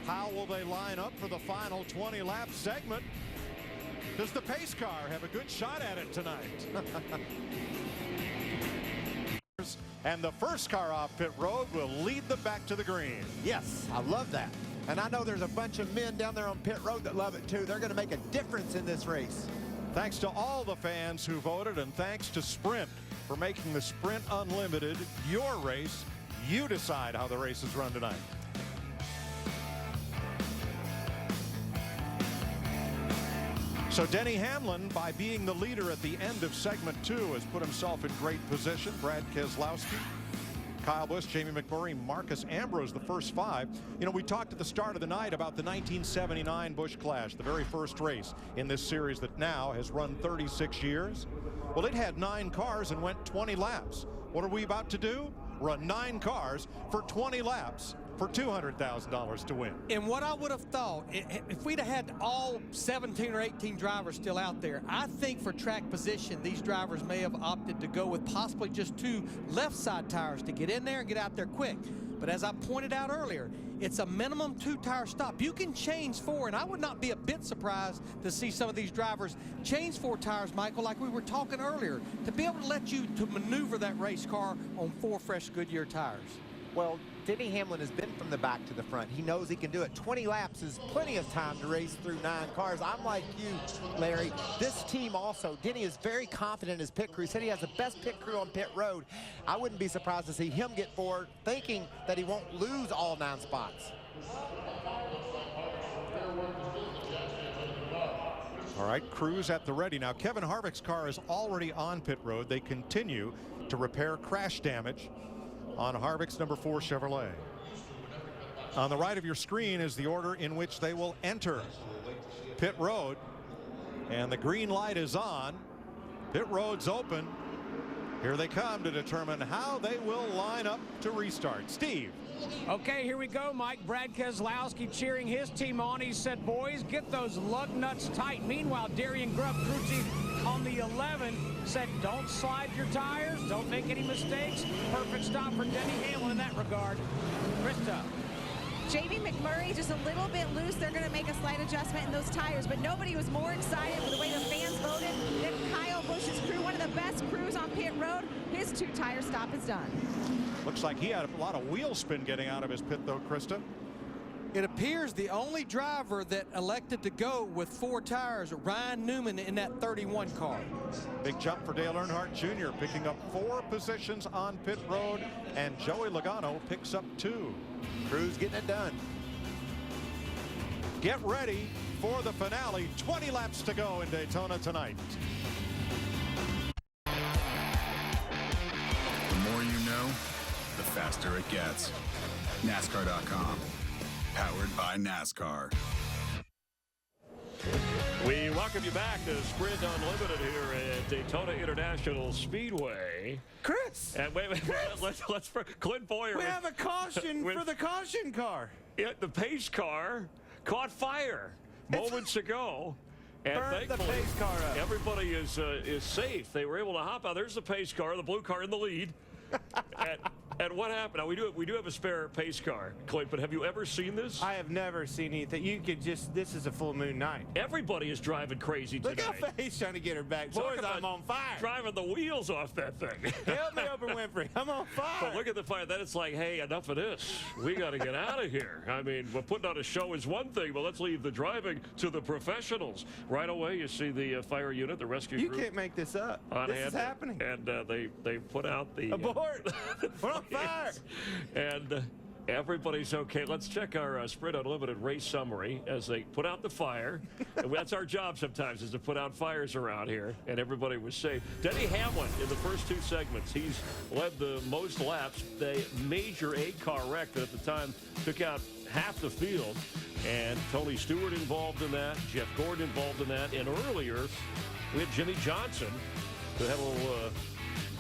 How will they line up for the final 20-lap segment? Does the pace car have a good shot at it tonight? And the first car off pit road will lead them back to the green. Yes, I love that. And I know there's a bunch of men down there on pit road that love it too. They're going to make a difference in this race. Thanks to all the fans who voted, and thanks to Sprint for making the Sprint Unlimited your race. You decide how the race is run tonight. So Denny Hamlin, by being the leader at the end of segment 2, has put himself in great position. Brad Keselowski, Kyle Busch, Jamie McMurray, Marcus Ambrose, the first 5. You know, we talked at the start of the night about the 1979 Busch Clash, the very first race in this series that now has run 36 years. Well, it had 9 cars and went 20 laps. What are we about to do? Run 9 cars for 20 laps for $200,000 to win. And what I would have thought, if we'd have had all 17 or 18 drivers still out there, I think for track position, these drivers may have opted to go with possibly just 2 left side tires to get in there and get out there quick. But as I pointed out earlier, it's a minimum 2-tire stop. You can change 4, and I would not be a bit surprised to see some of these drivers change 4 tires, Michael, like we were talking earlier, to be able to let you to maneuver that race car on 4 fresh Goodyear tires. Well, Denny Hamlin has been from the back to the front. He knows he can do it. 20 laps is plenty of time to race through 9 cars. I'm like you, Larry. This team also, Denny is very confident in his pit crew. He said he has the best pit crew on pit road. I wouldn't be surprised to see him get forward, thinking that he won't lose all 9 spots. All right, crews at the ready. Now, Kevin Harvick's car is already on pit road. They continue to repair crash damage on Harvick's number 4 Chevrolet. On the right of your screen is the order in which they will enter pit road, and the green light is on. Pit road's open. Here they come to determine how they will line up to restart. Steve. Okay, here we go, Mike. Brad Keselowski cheering his team on. He said, boys, get those lug nuts tight. Meanwhile, Darian Grubb, crew chief on the 11, said, don't slide your tires, don't make any mistakes. Perfect stop for Denny Hamlin in that regard. Krista. Jamie McMurray just a little bit loose. They're going to make a slight adjustment in those tires, but nobody was more excited with the way the fans voted than Kyle Busch's crew, one of the best crews on pit road. His 2-tire stop is done. Looks like he had a lot of wheel spin getting out of his pit, though, Krista. It appears the only driver that elected to go with 4 tires, Ryan Newman, in that 31 car. Big jump for Dale Earnhardt Jr., picking up 4 positions on pit road, and Joey Logano picks up 2. Cruz getting it done. Get ready for the finale. 20 laps to go in Daytona tonight. The more you know, the faster it gets. NASCAR.com. Powered by NASCAR. We welcome you back to Sprint Unlimited here at Daytona International Speedway. Chris! And wait, let's Clint Boyer. We have a caution for the caution car. Yeah, the pace car caught fire moments ago. And Burn the thankfully, pace car up. everybody is safe. They were able to hop out. There's the pace car, the blue car in the lead. And what happened? Now, we do have a spare pace car, Clint, but have you ever seen this? I have never seen anything. You could just, this is a full moon night. Everybody is driving crazy Look tonight. how Faye's trying to get her back. Talk Boys, about I'm on fire. Driving the wheels off that thing. Help me, Oprah Winfrey. I'm on fire. But look at the fire. Then it's like, hey, enough of this. We got to get out of here. I mean, we're putting on a show is one thing, but let's leave the driving to the professionals. Right away, you see the fire unit, the rescue You group. can't make this up. On This hand, is happening. And they put out the... Abort! We're on fire! And everybody's okay. Let's check our Sprint Unlimited race summary as they put out the fire. And that's our job sometimes, is to put out fires around here. And everybody was safe. Denny Hamlin in the first 2 segments. He's led the most laps. The major 8-car wreck that at the time took out half the field. And Tony Stewart involved in that. Jeff Gordon involved in that. And earlier, we had Jimmy Johnson, who had a little...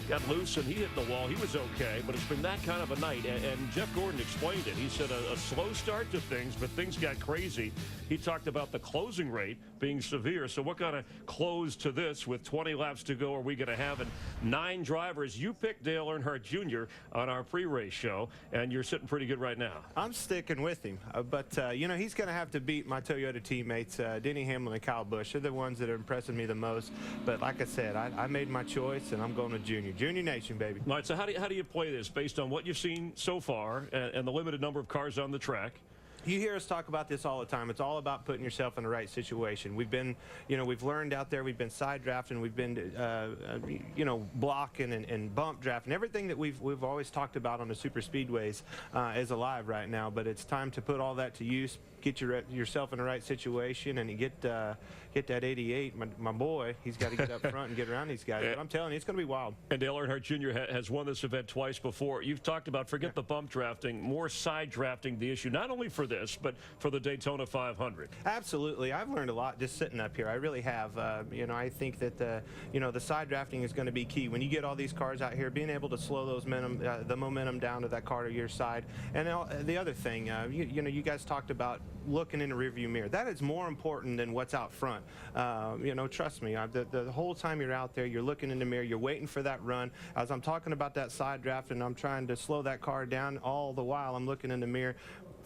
got loose and he hit the wall. He was okay, but it's been that kind of a night. And Jeff Gordon explained it. He said a slow start to things, but things got crazy. He talked about the closing rate being severe. So what kind of close to this with 20 laps to go are we going to have? And 9 drivers. You picked Dale Earnhardt Jr. on our pre-race show, and you're sitting pretty good right now. I'm sticking with him, but you know, he's going to have to beat my Toyota teammates, Denny Hamlin and Kyle Busch. They're the ones that are impressing me the most. But like I said, I made my choice, and I'm going with Junior. Junior Nation, baby. All right, so how do you play this based on what you've seen so far and the limited number of cars on the track? You hear us talk about this all the time. It's all about putting yourself in the right situation. We've been, you know, we've learned out there. We've been side drafting. We've been, you know, blocking and bump drafting. Everything that we've always talked about on the super speedways is alive right now. But it's time to put all that to use. Get yourself in the right situation, and you get that 88. My boy, he's got to get up front and get around these guys. But I'm telling you, it's going to be wild. And Dale Earnhardt Jr. has won this event twice before. You've talked about, forget the bump drafting, more side drafting the issue, not only for this, but for the Daytona 500. Absolutely. I've learned a lot just sitting up here. I really have. You know, I think that the side drafting is going to be key. When you get all these cars out here, being able to slow those the momentum down to that car to your side. And the other thing, you know, you guys talked about looking in the rearview mirror. That is more important than what's out front. You know, trust me, the whole time you're out there, you're looking in the mirror, you're waiting for that run. As I'm talking about that side draft and I'm trying to slow that car down, all the while I'm looking in the mirror,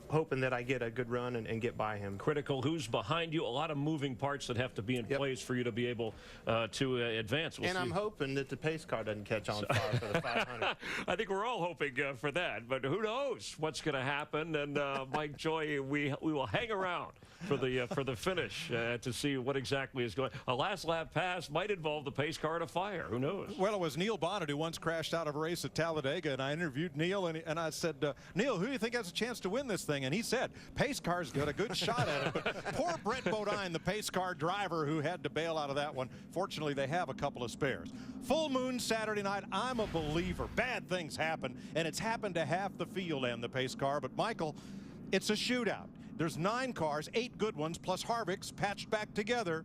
hoping that I get a good run and get by him. Critical who's behind you, a lot of moving parts that have to be in place for you to be able to advance. We'll see. I'm hoping that the pace car doesn't catch on fire for the 500. I think we're all hoping for that, but who knows what's going to happen. And Mike Joy, we will hang around for the finish to see what exactly is going. A last lap pass might involve the pace car to fire. Who knows? Well, it was Neil Bonnet who once crashed out of a race at Talladega, and I interviewed Neil, and I said, Neil, who do you think has a chance to win this thing? And he said, pace car's got a good shot at it. But poor Brett Bodine, the pace car driver, who had to bail out of that one. Fortunately, they have a couple of spares. Full moon Saturday night. I'm a believer. Bad things happen, and it's happened to half the field and the pace car. But, Michael, it's a shootout. There's 9 cars, 8 good ones, plus Harvick's patched back together.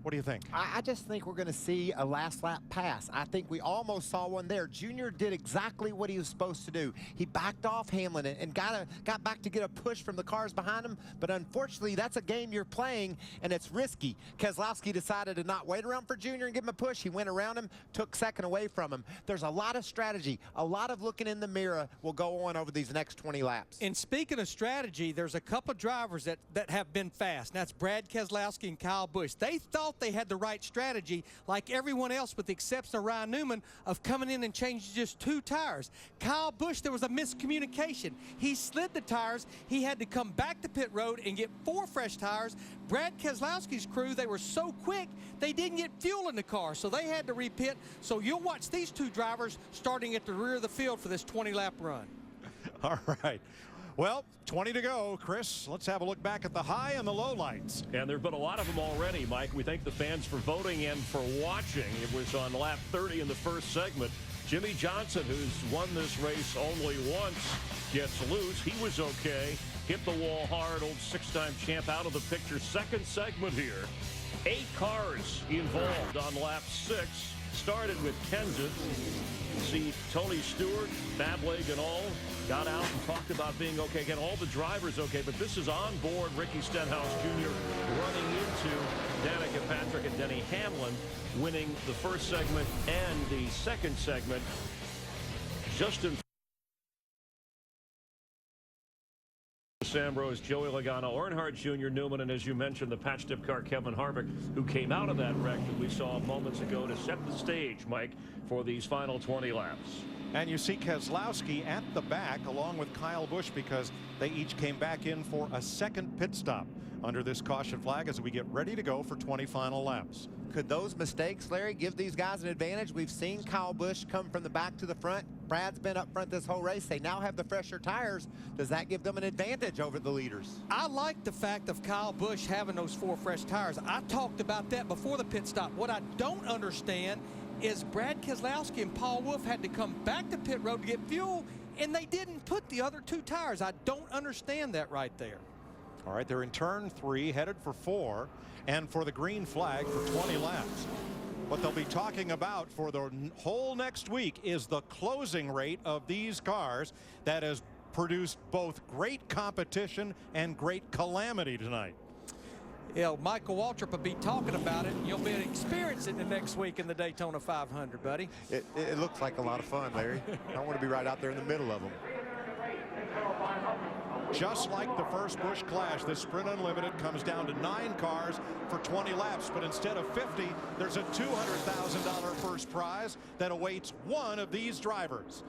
What do you think? I just think we're going to see a last lap pass. I think we almost saw one there. Junior did exactly what he was supposed to do. He backed off Hamlin and got back to get a push from the cars behind him. But unfortunately, that's a game you're playing, and it's risky. Keselowski decided to not wait around for Junior and give him a push. He went around him, took second away from him. There's a lot of strategy, a lot of looking in the mirror will go on over these next 20 laps. And speaking of strategy, there's a couple drivers that have been fast. And that's Brad Keselowski and Kyle Busch. They thought felt they had the right strategy, like everyone else with the exception of Ryan Newman, of coming in and changing just 2 tires. Kyle Busch, there was a miscommunication. He slid the tires. He had to come back to pit road and get 4 fresh tires. Brad Keselowski's crew, they were so quick, they didn't get fuel in the car, so they had to repit. So you'll watch these 2 drivers starting at the rear of the field for this 20-lap run. All right. Well, 20 to go. Chris, let's have a look back at the high and the low lights. And there have been a lot of them already, Mike. We thank the fans for voting and for watching. It was on lap 30 in the first segment. Jimmy Johnson, who's won this race only once, gets loose. He was okay. Hit the wall hard. Old 6-time champ out of the picture. Second segment here. 8 cars involved on lap 6. Started with Kenseth. See Tony Stewart, bad leg and all, got out and talked about being okay. Again, all the drivers okay, but this is on board Ricky Stenhouse Jr. running into Danica Patrick and Denny Hamlin, winning the first segment and the second segment. Justin Ambrose, Joey Logano, Earnhardt Jr., Newman, and as you mentioned, the patch-tip car Kevin Harvick, who came out of that wreck that we saw moments ago to set the stage, Mike, for these final 20 laps. And you see Keselowski at the back along with Kyle Busch because they each came back in for a second pit stop under this caution flag as we get ready to go for 20 final laps. Could those mistakes, Larry, give these guys an advantage? We've seen Kyle Busch come from the back to the front. Brad's been up front this whole race. They now have the fresher tires. Does that give them an advantage over the leaders? I like the fact of Kyle Busch having those 4 fresh tires. I talked about that before the pit stop. What I don't understand is Brad Keselowski and Paul Wolfe had to come back to pit road to get fuel, and they didn't put the other 2 tires. I don't understand that right there. All right, they're in turn 3, headed for 4, and for the green flag for 20 laps. What they'll be talking about for the whole next week is the closing rate of these cars that has produced both great competition and great calamity tonight. Yeah, Michael Waltrip will be talking about it. You'll be experiencing it the next week in the Daytona 500, buddy. It looks like a lot of fun, Larry. I want to be right out there in the middle of them. Just like the first Busch Clash, this Sprint Unlimited comes down to 9 cars for 20 laps, but instead of 50, there's a $200,000 first prize that awaits one of these drivers.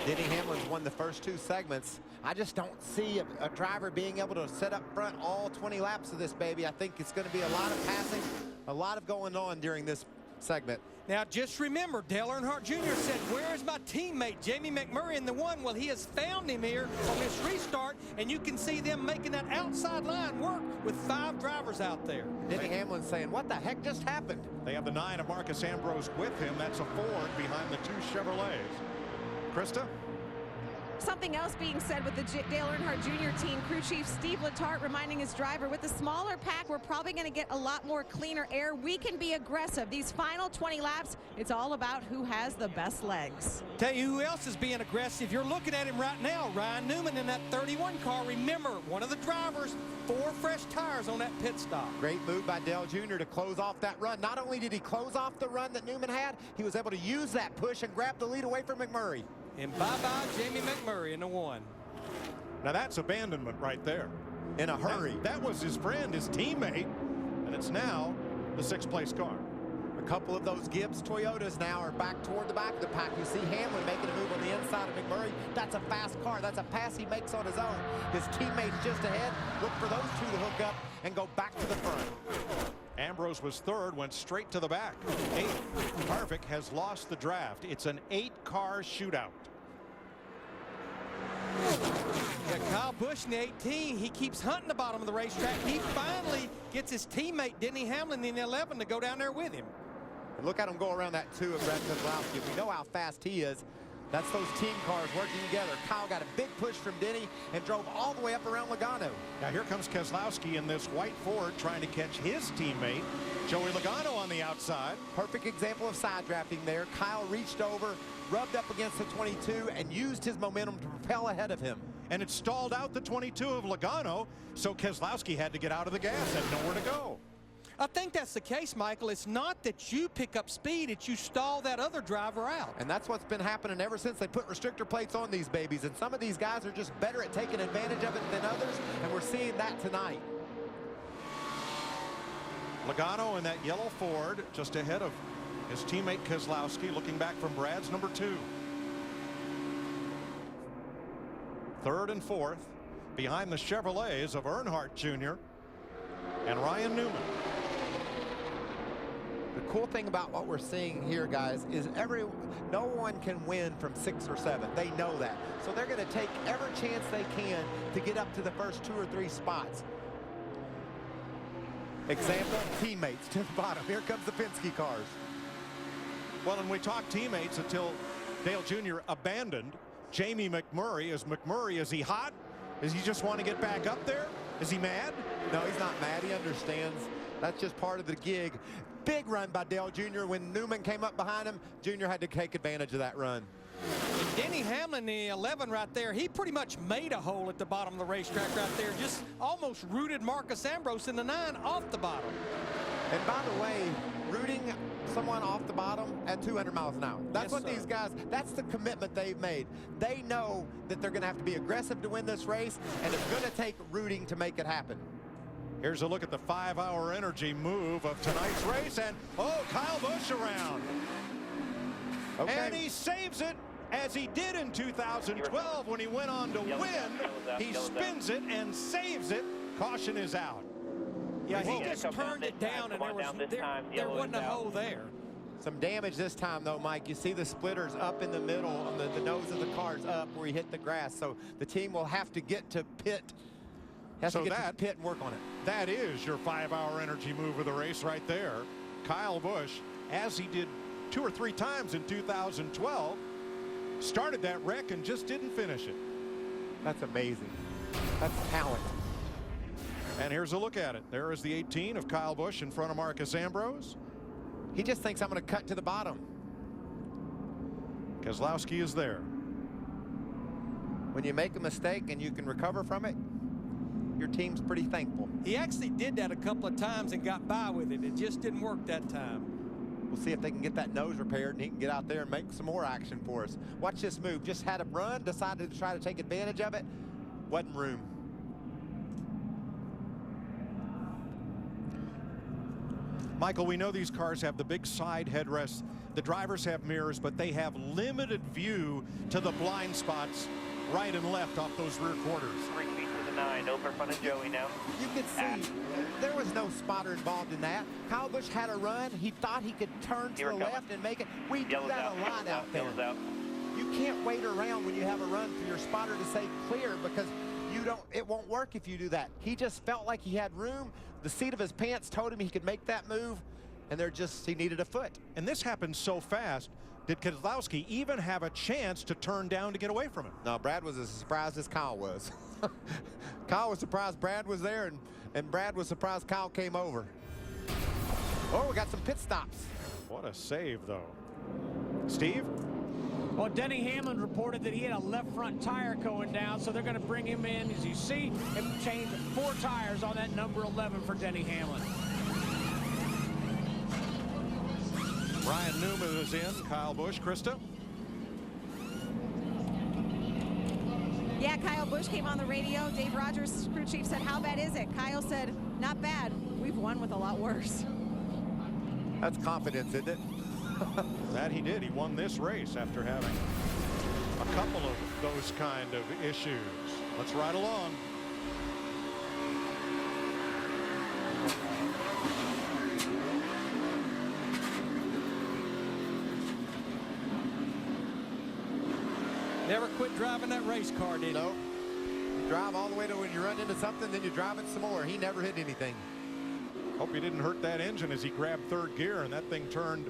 Denny Hamlin's won the first 2 segments. I just don't see a driver being able to sit up front all 20 laps of this baby. I think it's going to be a lot of passing, a lot of going on during this segment. Now, just remember, Dale Earnhardt Jr. said, where's my teammate, Jamie McMurray, in the 1? Well, he has found him here on this restart, and you can see them making that outside line work with 5 drivers out there. Denny Hamlin saying, what the heck just happened? They have the 9 of Marcus Ambrose with him. That's a Ford behind the 2 Chevrolets. Krista? Something else being said with the Dale Earnhardt Jr. team. Crew chief Steve Letarte reminding his driver, with the smaller pack, we're probably going to get a lot more cleaner air. We can be aggressive. These final 20 laps, it's all about who has the best legs. Tell you who else is being aggressive. You're looking at him right now. Ryan Newman in that 31 car. Remember, one of the drivers, 4 fresh tires on that pit stop. Great move by Dale Jr. to close off that run. Not only did he close off the run that Newman had, he was able to use that push and grab the lead away from McMurray. And bye-bye Jamie McMurray in the 1. Now that's abandonment right there. In a hurry. That was his friend, his teammate, and it's now the 6th place car. A couple of those Gibbs Toyotas now are back toward the back of the pack. You see Hamlin making a move on the inside of McMurray. That's a fast car. That's a pass he makes on his own. His teammates just ahead. Look for those 2 to hook up and go back to the front. Ambrose was 3rd, went straight to the back. 8th. Harvick has lost the draft. It's an 8-car shootout. Yeah, Kyle Busch in the 18, he keeps hunting the bottom of the racetrack. He finally gets his teammate Denny Hamlin in the 11 to go down there with him. And look at him go around that 2 of Brad Keselowski. We know how fast he is. That's those team cars working together. Kyle got a big push from Denny and drove all the way up around Logano. Now here comes Keselowski in this white Ford trying to catch his teammate, Joey Logano, on the outside. Perfect example of side drafting there. Kyle reached over, rubbed up against the 22, and used his momentum to propel ahead of him. And it stalled out the 22 of Logano, so Keselowski had to get out of the gas, had nowhere to go. I think that's the case, Michael. It's not that you pick up speed, it's you stall that other driver out. And that's what's been happening ever since they put restrictor plates on these babies. And some of these guys are just better at taking advantage of it than others, and we're seeing that tonight. Logano in that yellow Ford just ahead of his teammate Keselowski, looking back from Brad's number 2. Third and fourth behind the Chevrolets of Earnhardt Jr. and Ryan Newman. The cool thing about what we're seeing here, guys, is no one can win from 6 or 7. They know that. So they're going to take every chance they can to get up to the first 2 or 3 spots. Example, teammates to the bottom. Here comes the Penske cars. Well, and we talked teammates until Dale Jr. abandoned Jamie McMurray. Is he hot? Does he just want to get back up there? Is he mad? No, he's not mad. He understands. That's just part of the gig. Big run by Dale Jr. When Newman came up behind him, Jr. had to take advantage of that run. And Denny Hamlin, the 11 right there, he pretty much made a hole at the bottom of the racetrack right there. Just almost rooted Marcus Ambrose in the 9 off the bottom. And by the way, rooting someone off the bottom at 200 miles an hour. That's what these guys, that's the commitment they've made. They know that they're going to have to be aggressive to win this race, and it's going to take rooting to make it happen. Here's a look at the 5-hour energy move of tonight's race, and Kyle Busch around. Okay. And he saves it as he did in 2012 when he went on to win. He spins it and saves it. Caution is out. Yeah, he just turned it down, and there wasn't a hole there. Some damage this time, though, Mike. You see the splitters up in the middle, on the nose of the car's up where he hit the grass. So the team will have to get to pit. Has to get to pit and work on it. That is your 5-hour energy move of the race right there. Kyle Busch, as he did 2 or 3 times in 2012, started that wreck and just didn't finish it. That's amazing. That's talent. And here's a look at it. There is the 18 of Kyle Busch in front of Marcus Ambrose. He just thinks I'm going to cut to the bottom. Keselowski is there. When you make a mistake and you can recover from it, your team's pretty thankful. He actually did that a couple of times and got by with it. It just didn't work that time. We'll see if they can get that nose repaired and he can get out there and make some more action for us. Watch this move. Just had him run, decided to try to take advantage of it. Wasn't room. Michael, we know these cars have the big side headrests. The drivers have mirrors, but they have limited view to the blind spots right and left off those rear quarters. 3 feet to the 9, over front of Joey now. You could see there was no spotter involved in that. Kyle Busch had a run. He thought he could turn to the left and make it. We do that a lot out there. You can't wait around when you have a run for your spotter to say clear, because it won't work if you do that. He just felt like he had room. The seat of his pants told him he could make that move, and he needed a foot. And this happened so fast. Did Keselowski even have a chance to turn down to get away from him? No, Brad was as surprised as Kyle was. Kyle was surprised Brad was there, and Brad was surprised Kyle came over. Oh, we got some pit stops. What a save, though. Steve? Well, Denny Hamlin reported that he had a left front tire going down, so they're going to bring him in, as you see, and change 4 tires on that number 11 for Denny Hamlin. Ryan Newman is in. Kyle Busch. Krista? Yeah, Kyle Busch came on the radio. Dave Rogers, crew chief, said, "How bad is it?" Kyle said, "Not bad. We've won with a lot worse." That's confidence, isn't it? That he did. He won this race after having a couple of those kind of issues. Let's ride along. Never quit driving that race car, did he? No. You drive all the way to when you run into something, then you drive it some more. He never hit anything. Hope he didn't hurt that engine as he grabbed third gear, and that thing turned,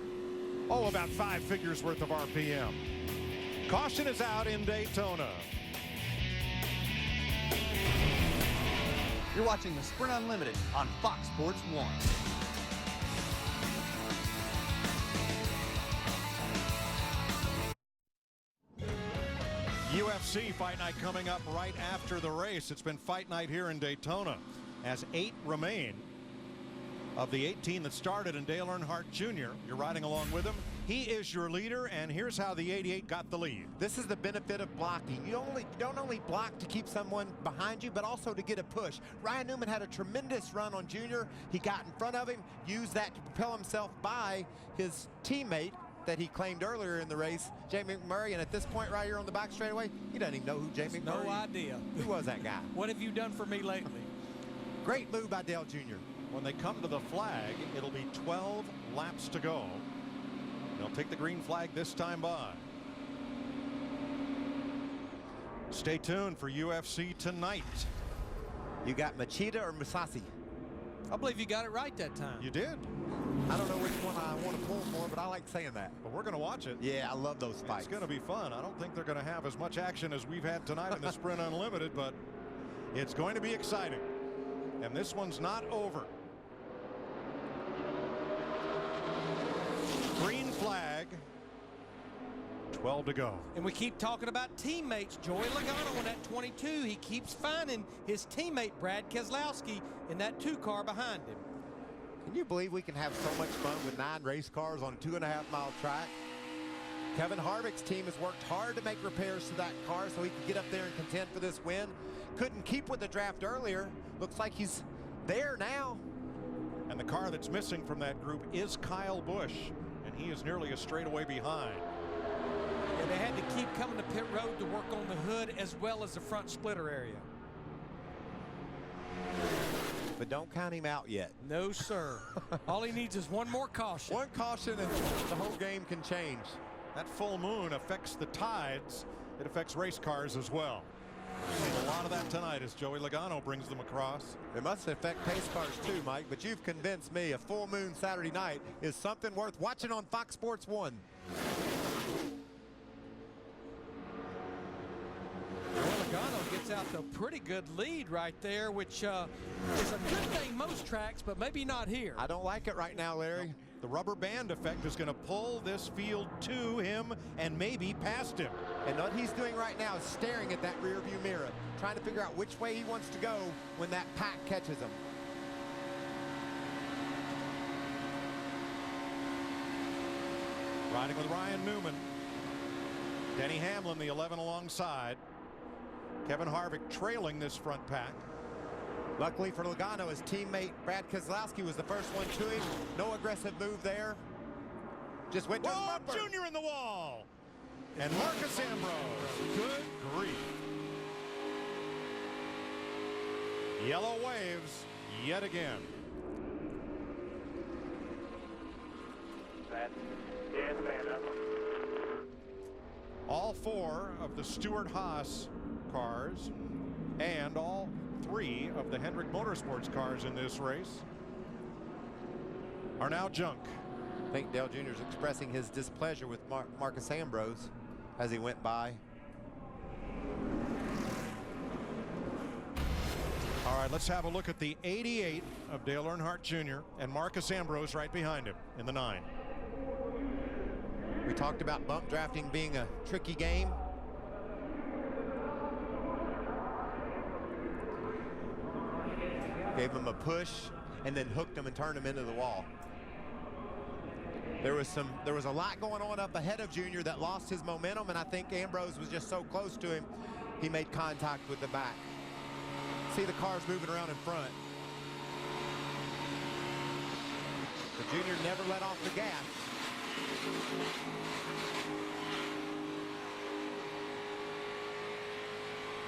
about 5 figures worth of RPM. Caution is out in Daytona. You're watching the Sprint Unlimited on Fox Sports 1. UFC Fight Night coming up right after the race. It's been Fight Night here in Daytona as 8 remain of the 18 that started, and Dale Earnhardt Jr. You're riding along with him. He is your leader, and here's how the 88 got the lead. This is the benefit of blocking. You don't only block to keep someone behind you, but also to get a push. Ryan Newman had a tremendous run on Junior. He got in front of him, used that to propel himself by his teammate that he claimed earlier in the race, Jamie McMurray. And at this point right here on the back straightaway, he doesn't even know who Jamie McMurray is. No idea. Who was that guy? What have you done for me lately? Great move by Dale Jr. When they come to the flag, it'll be 12 laps to go. They'll take the green flag this time by. Stay tuned for UFC tonight. You got Machida or Musasi? I believe you got it right that time. You did. I don't know which one I want to pull for, but I like saying that. But we're going to watch it. Yeah, I love those fights. It's going to be fun. I don't think they're going to have as much action as we've had tonight in the Sprint Unlimited, but it's going to be exciting. And this one's not over. Green flag. 12 to go. And we keep talking about teammates. Joey Logano in that 22. He keeps finding his teammate Brad Keselowski in that 2 car behind him. Can you believe we can have so much fun with 9 race cars on a 2.5-mile track? Kevin Harvick's team has worked hard to make repairs to that car so he can get up there and contend for this win. Couldn't keep with the draft earlier. Looks like he's there now. And the car that's missing from that group is Kyle Busch, and he is nearly a straightaway behind. Yeah, they had to keep coming to pit road to work on the hood as well as the front splitter area. But don't count him out yet. No, sir. All he needs is one more caution. One caution and the whole game can change. That full moon affects the tides. It affects race cars as well. We've seen a lot of that tonight as Joey Logano brings them across. It must affect pace cars too, Mike, but you've convinced me a full moon Saturday night is something worth watching on Fox Sports 1. Logano gets out the pretty good lead right there, which is a good thing most tracks, but maybe not here. I don't like it right now, Larry. The rubber band effect is going to pull this field to him and maybe past him. And what he's doing right now is staring at that rear view mirror, trying to figure out which way he wants to go when that pack catches him. Riding with Ryan Newman. Denny Hamlin, the 11 alongside. Kevin Harvick trailing this front pack. Luckily for Logano, his teammate Brad Keselowski was the first one to him. No aggressive move there. Just went to the bumper. Junior in the wall. And Marcus Ambrose. Good grief. Yellow waves yet again. All 4 of the Stewart-Haas cars and all 3 of the Hendrick Motorsports cars in this race are now junk. I think Dale Jr. is expressing his displeasure with Marcus Ambrose as he went by. All right, let's have a look at the 88 of Dale Earnhardt Jr. and Marcus Ambrose right behind him in the 9. We talked about bump drafting being a tricky game. Gave him a push and then hooked him and turned him into the wall. There was a lot going on up ahead of Junior that lost his momentum, and I think Ambrose was just so close to him, he made contact with the back. See the cars moving around in front. But Junior never let off the gas.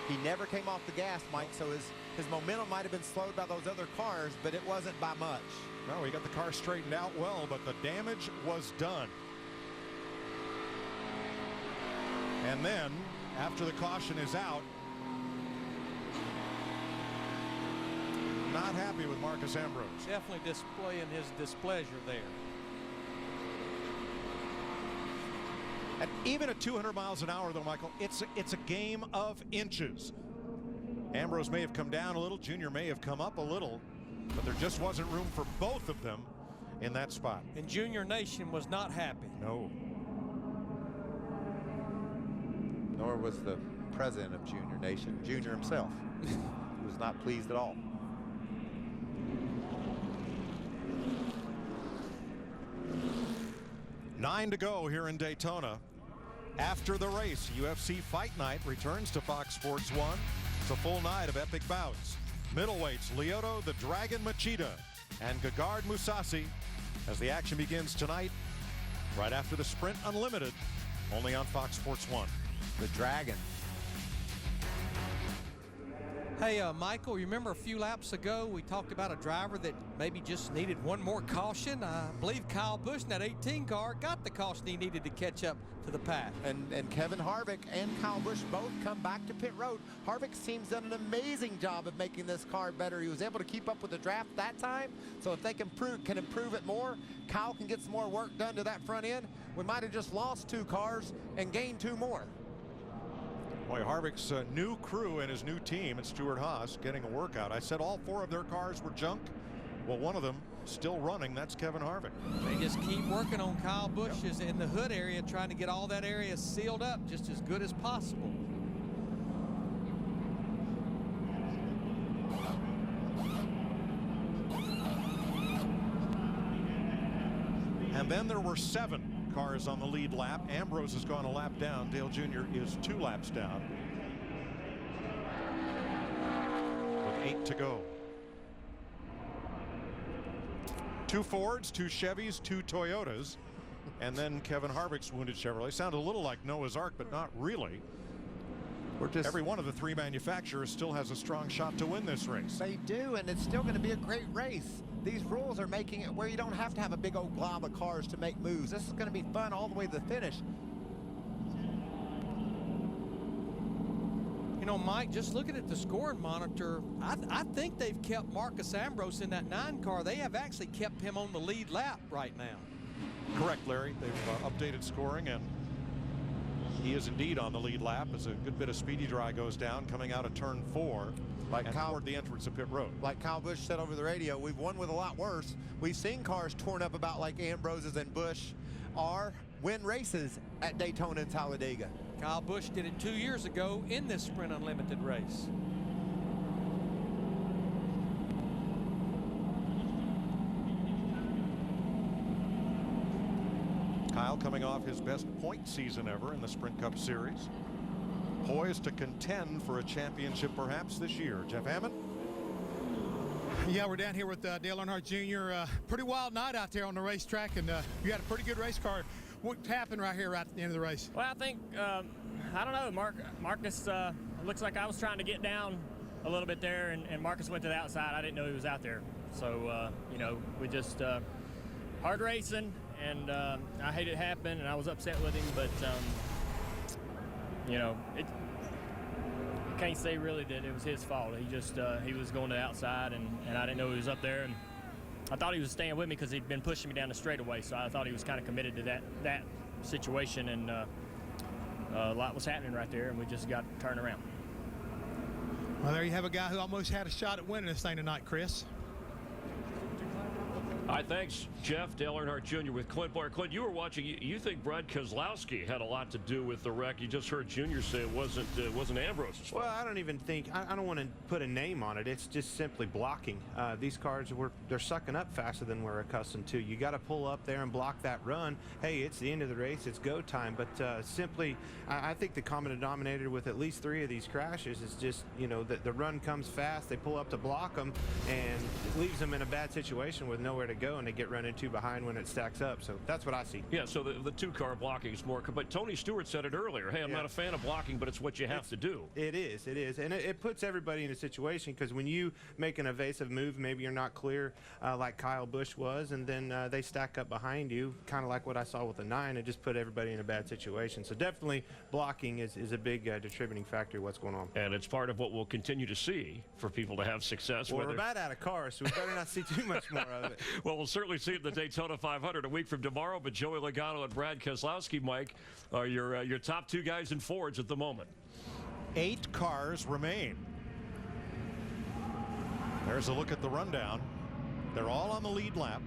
He never came off the gas, Mike, so his momentum might have been slowed by those other cars, but it wasn't by much. No, he got the car straightened out well, but the damage was done. And then, after the caution is out, not happy with Marcus Ambrose. Definitely displaying his displeasure there. And even at 200 miles an hour, though, Michael, it's a game of inches. Ambrose may have come down a little, Junior may have come up a little, but there just wasn't room for both of them in that spot. And Junior Nation was not happy. No. Nor was the president of Junior Nation, Junior himself. He was not pleased at all. 9 to go here in Daytona. After the race, UFC Fight Night returns to Fox Sports 1. It's a full night of epic bouts. Middleweights Lyoto the Dragon Machida and Gegard Mousasi as the action begins tonight right after the Sprint Unlimited, only on Fox Sports 1. The Dragon. Hey, Michael, you remember a few laps ago we talked about a driver that maybe just needed one more caution? I believe Kyle Busch in that 18 car got the caution he needed to catch up to the pack. And Kevin Harvick and Kyle Busch both come back to pit road. Harvick's team's done an amazing job of making this car better. He was able to keep up with the draft that time. So if they can improve it more, Kyle can get some more work done to that front end. We might have just lost 2 cars and gained 2 more. Boy, Harvick's new crew and his new team and Stuart Haas getting a workout. I said all 4 of their cars were junk. Well, one of them still running. That's Kevin Harvick. They just keep working on Kyle Busch's in the hood area, trying to get all that area sealed up just as good as possible. And then there were 7 cars on the lead lap. Ambrose has gone a lap down. Dale Jr. is 2 laps down with 8 to go. 2 Fords, 2 Chevys, 2 Toyotas, and then Kevin Harvick's wounded Chevrolet. Sounded a little like Noah's Ark, but not really. Every one of the 3 manufacturers still has a strong shot to win this race. They do, and it's still going to be a great race. These rules are making it where you don't have to have a big old glob of cars to make moves. This is going to be fun all the way to the finish. You know, Mike, just looking at the scoring monitor, I think they've kept Marcus Ambrose in that 9 car. They have actually kept him on the lead lap right now. Correct, Larry. They've updated scoring, and he is indeed on the lead lap as a good bit of speedy dry goes down coming out of turn 4 and toward the entrance of pit road. Like Kyle Busch said over the radio, we've won with a lot worse. We've seen cars torn up about like Ambrose's and Busch win races at Daytona and Talladega. Kyle Busch did it 2 years ago in this Sprint Unlimited race. Kyle coming off his best point season ever in the Sprint Cup Series. Poised to contend for a championship perhaps this year. Jeff Hammond? Yeah, we're down here with Dale Earnhardt Jr. Pretty wild night out there on the racetrack, and you got a pretty good race car. What happened right here right at the end of the race? Well, I think, I don't know, Marcus looks like I was trying to get down a little bit there, and Marcus went to the outside. I didn't know he was out there. So, you know, we just hard racing, and I hate it happened, and I was upset with him, but, you know, I can't say really that it was his fault. He just, he was going to the outside, and I didn't know he was up there, and I thought he was staying with me because he'd been pushing me down the straightaway, so I thought he was kind of committed to that situation, and a lot was happening right there, and we just got to turn around. Well, there you have a guy who almost had a shot at winning this thing tonight, Chris. All right, thanks, Jeff. Dale Earnhardt Jr. with Clint Boyer. Clint, you were watching. You think Brad Keselowski had a lot to do with the wreck? You just heard Junior say it wasn't Ambrose's fault. Well, I don't even think I don't want to put a name on it. It's just simply blocking. These cars they're sucking up faster than we're accustomed to. You got to pull up there and block that run. Hey, it's the end of the race. It's go time. But simply, I think the common denominator with at least 3 of these crashes is just that the run comes fast. They pull up to block them, and it leaves them in a bad situation with nowhere to go, and they get run into behind when it stacks up. So that's what I see. Yeah, so the 2-car blocking is more. But Tony Stewart said it earlier. Hey, I'm not a fan of blocking, but it's what you have to do. It is. And it puts everybody in a situation, because when you make an evasive move, maybe you're not clear like Kyle Busch was, and then they stack up behind you, kind of like what I saw with the 9, and just put everybody in a bad situation. So definitely blocking is a big contributing factor to what's going on. And it's part of what we'll continue to see for people to have success. Well, we're about out of cars, so we better not see too much more of it. Well, we'll certainly see it in the Daytona 500 a week from tomorrow. But Joey Logano and Brad Keselowski, Mike, are your top 2 guys in Fords at the moment. 8 cars remain. There's a look at the rundown. They're all on the lead lap.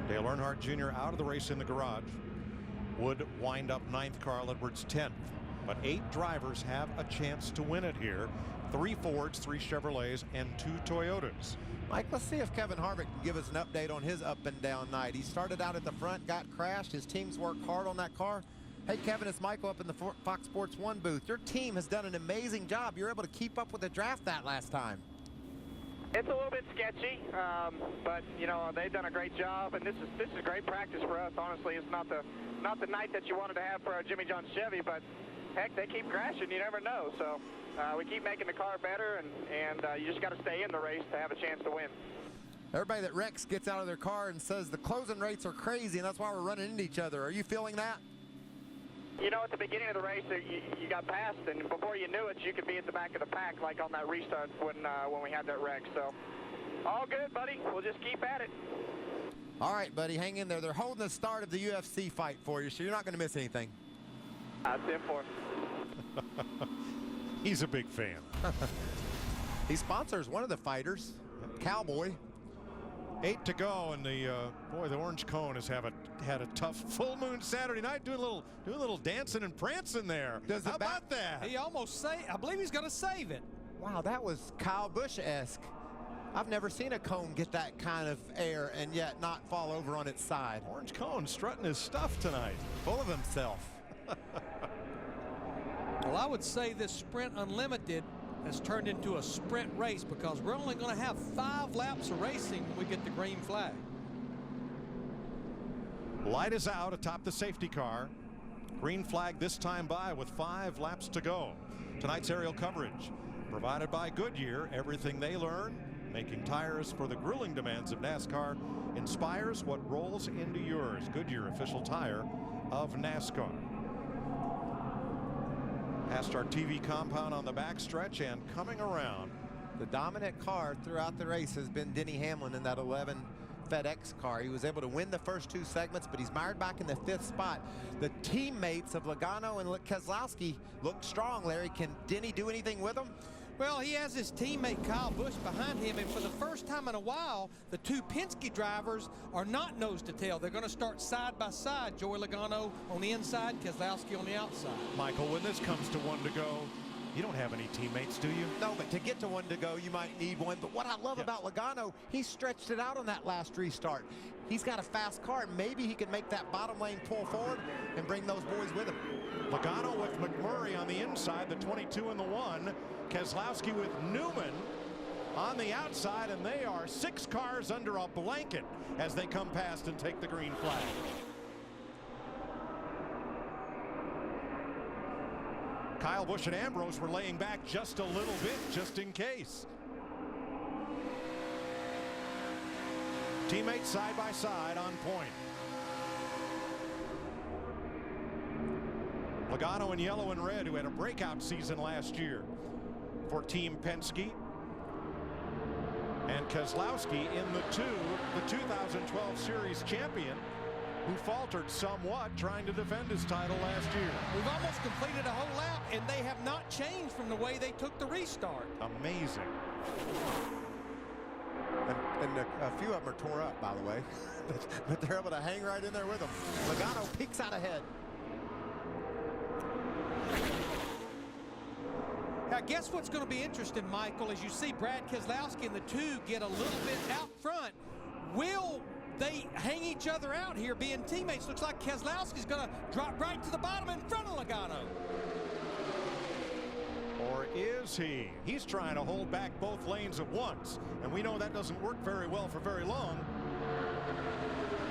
Dale Earnhardt Jr. out of the race in the garage. Wood wind up 9th, Carl Edwards 10th. But 8 drivers have a chance to win it here. 3 Fords, 3 Chevrolets, and 2 Toyotas. Mike, let's see if Kevin Harvick can give us an update on his up and down night. He started out at the front, got crashed. His team's worked hard on that car. Hey, Kevin, it's Michael up in the Fox Sports 1 booth. Your team has done an amazing job. You're able to keep up with the draft that last time. It's a little bit sketchy, but you know they've done a great job, and this is great practice for us. Honestly, it's not the night that you wanted to have for a Jimmy John Chevy, but heck, they keep crashing. You never know. So we keep making the car better, and you just got to stay in the race to have a chance to win. Everybody that wrecks gets out of their car and says the closing rates are crazy, and that's why we're running into each other. Are you feeling that? You know, at the beginning of the race, you got passed, and before you knew it, you could be at the back of the pack, like on that restart when we had that wreck. So, all good, buddy. We'll just keep at it. All right, buddy, hang in there. They're holding the start of the UFC fight for you, so you're not going to miss anything. That's it for. He's a big fan. He sponsors one of the fighters, Cowboy. 8 to go, and the Orange Cone has had a tough full moon Saturday night, doing a little dancing and prancing there. How about that? He almost saved. I believe he's going to save it. Wow, that was Kyle Busch-esque. I've never seen a cone get that kind of air and yet not fall over on its side. Orange Cone strutting his stuff tonight, full of himself. Well, I would say this Sprint Unlimited has turned into a sprint race because we're only going to have 5 laps of racing when we get the green flag. Light is out atop the safety car. Green flag this time by with 5 laps to go. Tonight's aerial coverage provided by Goodyear. Everything they learn, making tires for the grueling demands of NASCAR, inspires what rolls into yours. Goodyear, official tire of NASCAR. Past our TV compound on the backstretch and coming around. The dominant car throughout the race has been Denny Hamlin in that 11 FedEx car. He was able to win the first 2 segments, but he's mired back in the 5th spot. The teammates of Logano and Keselowski look strong, Larry. Can Denny do anything with them? Well, he has his teammate Kyle Busch behind him, and for the first time in a while, the 2 Penske drivers are not nose to tail. They're going to start side by side. Joey Logano on the inside, Keselowski on the outside. Michael, when this comes to 1 to go, you don't have any teammates, do you? No, but to get to 1 to go, you might need one. But what I love about Logano, he stretched it out on that last restart. He's got a fast car. Maybe he can make that bottom lane pull forward and bring those boys with him. Logano with McMurray on the inside, the 22 and the 1. Keselowski with Newman on the outside, and they are 6 cars under a blanket as they come past and take the green flag. Kyle Busch and Ambrose were laying back just a little bit, just in case. Teammates side by side on point. Logano in yellow and red, who had a breakout season last year for Team Penske. And Keselowski in the 2012 Series champion, who faltered somewhat trying to defend his title last year. We've almost completed a whole lap, and they have not changed from the way they took the restart. Amazing. And a few of them are tore up, by the way. But they're able to hang right in there with them. Logano peeks out ahead. Now, guess what's going to be interesting, Michael, as you see Brad Keselowski and the 2 get a little bit out front. Will they hang each other out here being teammates? Looks like Keselowski's going to drop right to the bottom in front of Logano. Or is he? He's trying to hold back both lanes at once, and we know that doesn't work very well for very long.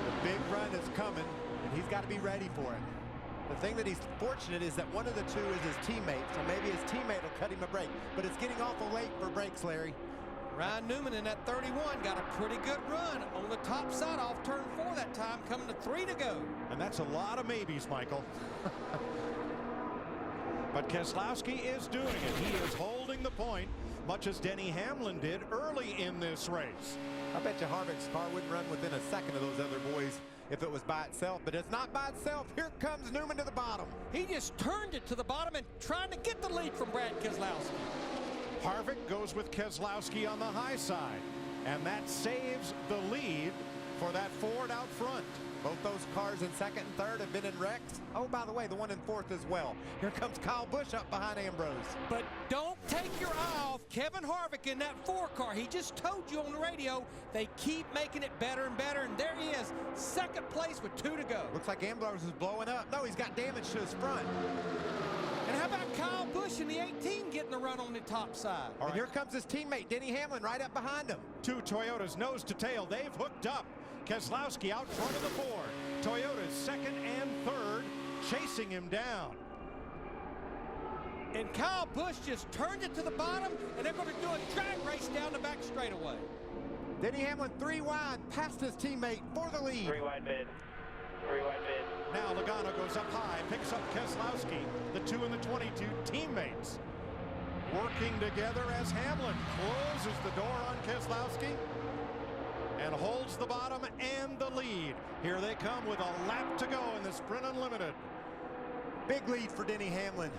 The big run is coming, and he's got to be ready for it. The thing that he's fortunate is that one of the 2 is his teammate, so maybe his teammate will cut him a break. But it's getting awful late for breaks, Larry. Ryan Newman in that 31 got a pretty good run on the top side off turn 4 that time, coming to 3 to go. And that's a lot of maybes, Michael. But Keselowski is doing it. He is holding the point, much as Denny Hamlin did early in this race. I bet you Harvick's car wouldn't run within a second of those other boys if it was by itself, but it's not by itself. Here comes Newman to the bottom. He just turned it to the bottom and trying to get the lead from Brad Keselowski. Harvick goes with Keselowski on the high side, and that saves the lead for that Ford out front. Both those cars in second and third have been in wrecks. Oh, by the way, the one in fourth as well. Here comes Kyle Busch up behind Ambrose. But don't take your eye off Kevin Harvick in that 4 car. He just told you on the radio they keep making it better and better, and there he is, second place with 2 to go. Looks like Ambrose is blowing up. No, he's got damage to his front. And how about Kyle Busch in the 18 getting a run on the top side? And here comes his teammate, Denny Hamlin, right up behind him. 2 Toyotas nose to tail. They've hooked up. Keselowski out front of the 4. Toyota's second and third, chasing him down. And Kyle Busch just turned it to the bottom, and they're going to do a drag race down the back straightaway. Denny Hamlin 3 wide, past his teammate for the lead. 3 wide mid. 3 wide mid. Now Logano goes up high, picks up Keselowski. The 2 and the 22 teammates working together as Hamlin closes the door on Keselowski and holds the bottom and the lead. Here they come with a lap to go in the Sprint Unlimited. Big lead for Denny Hamlin.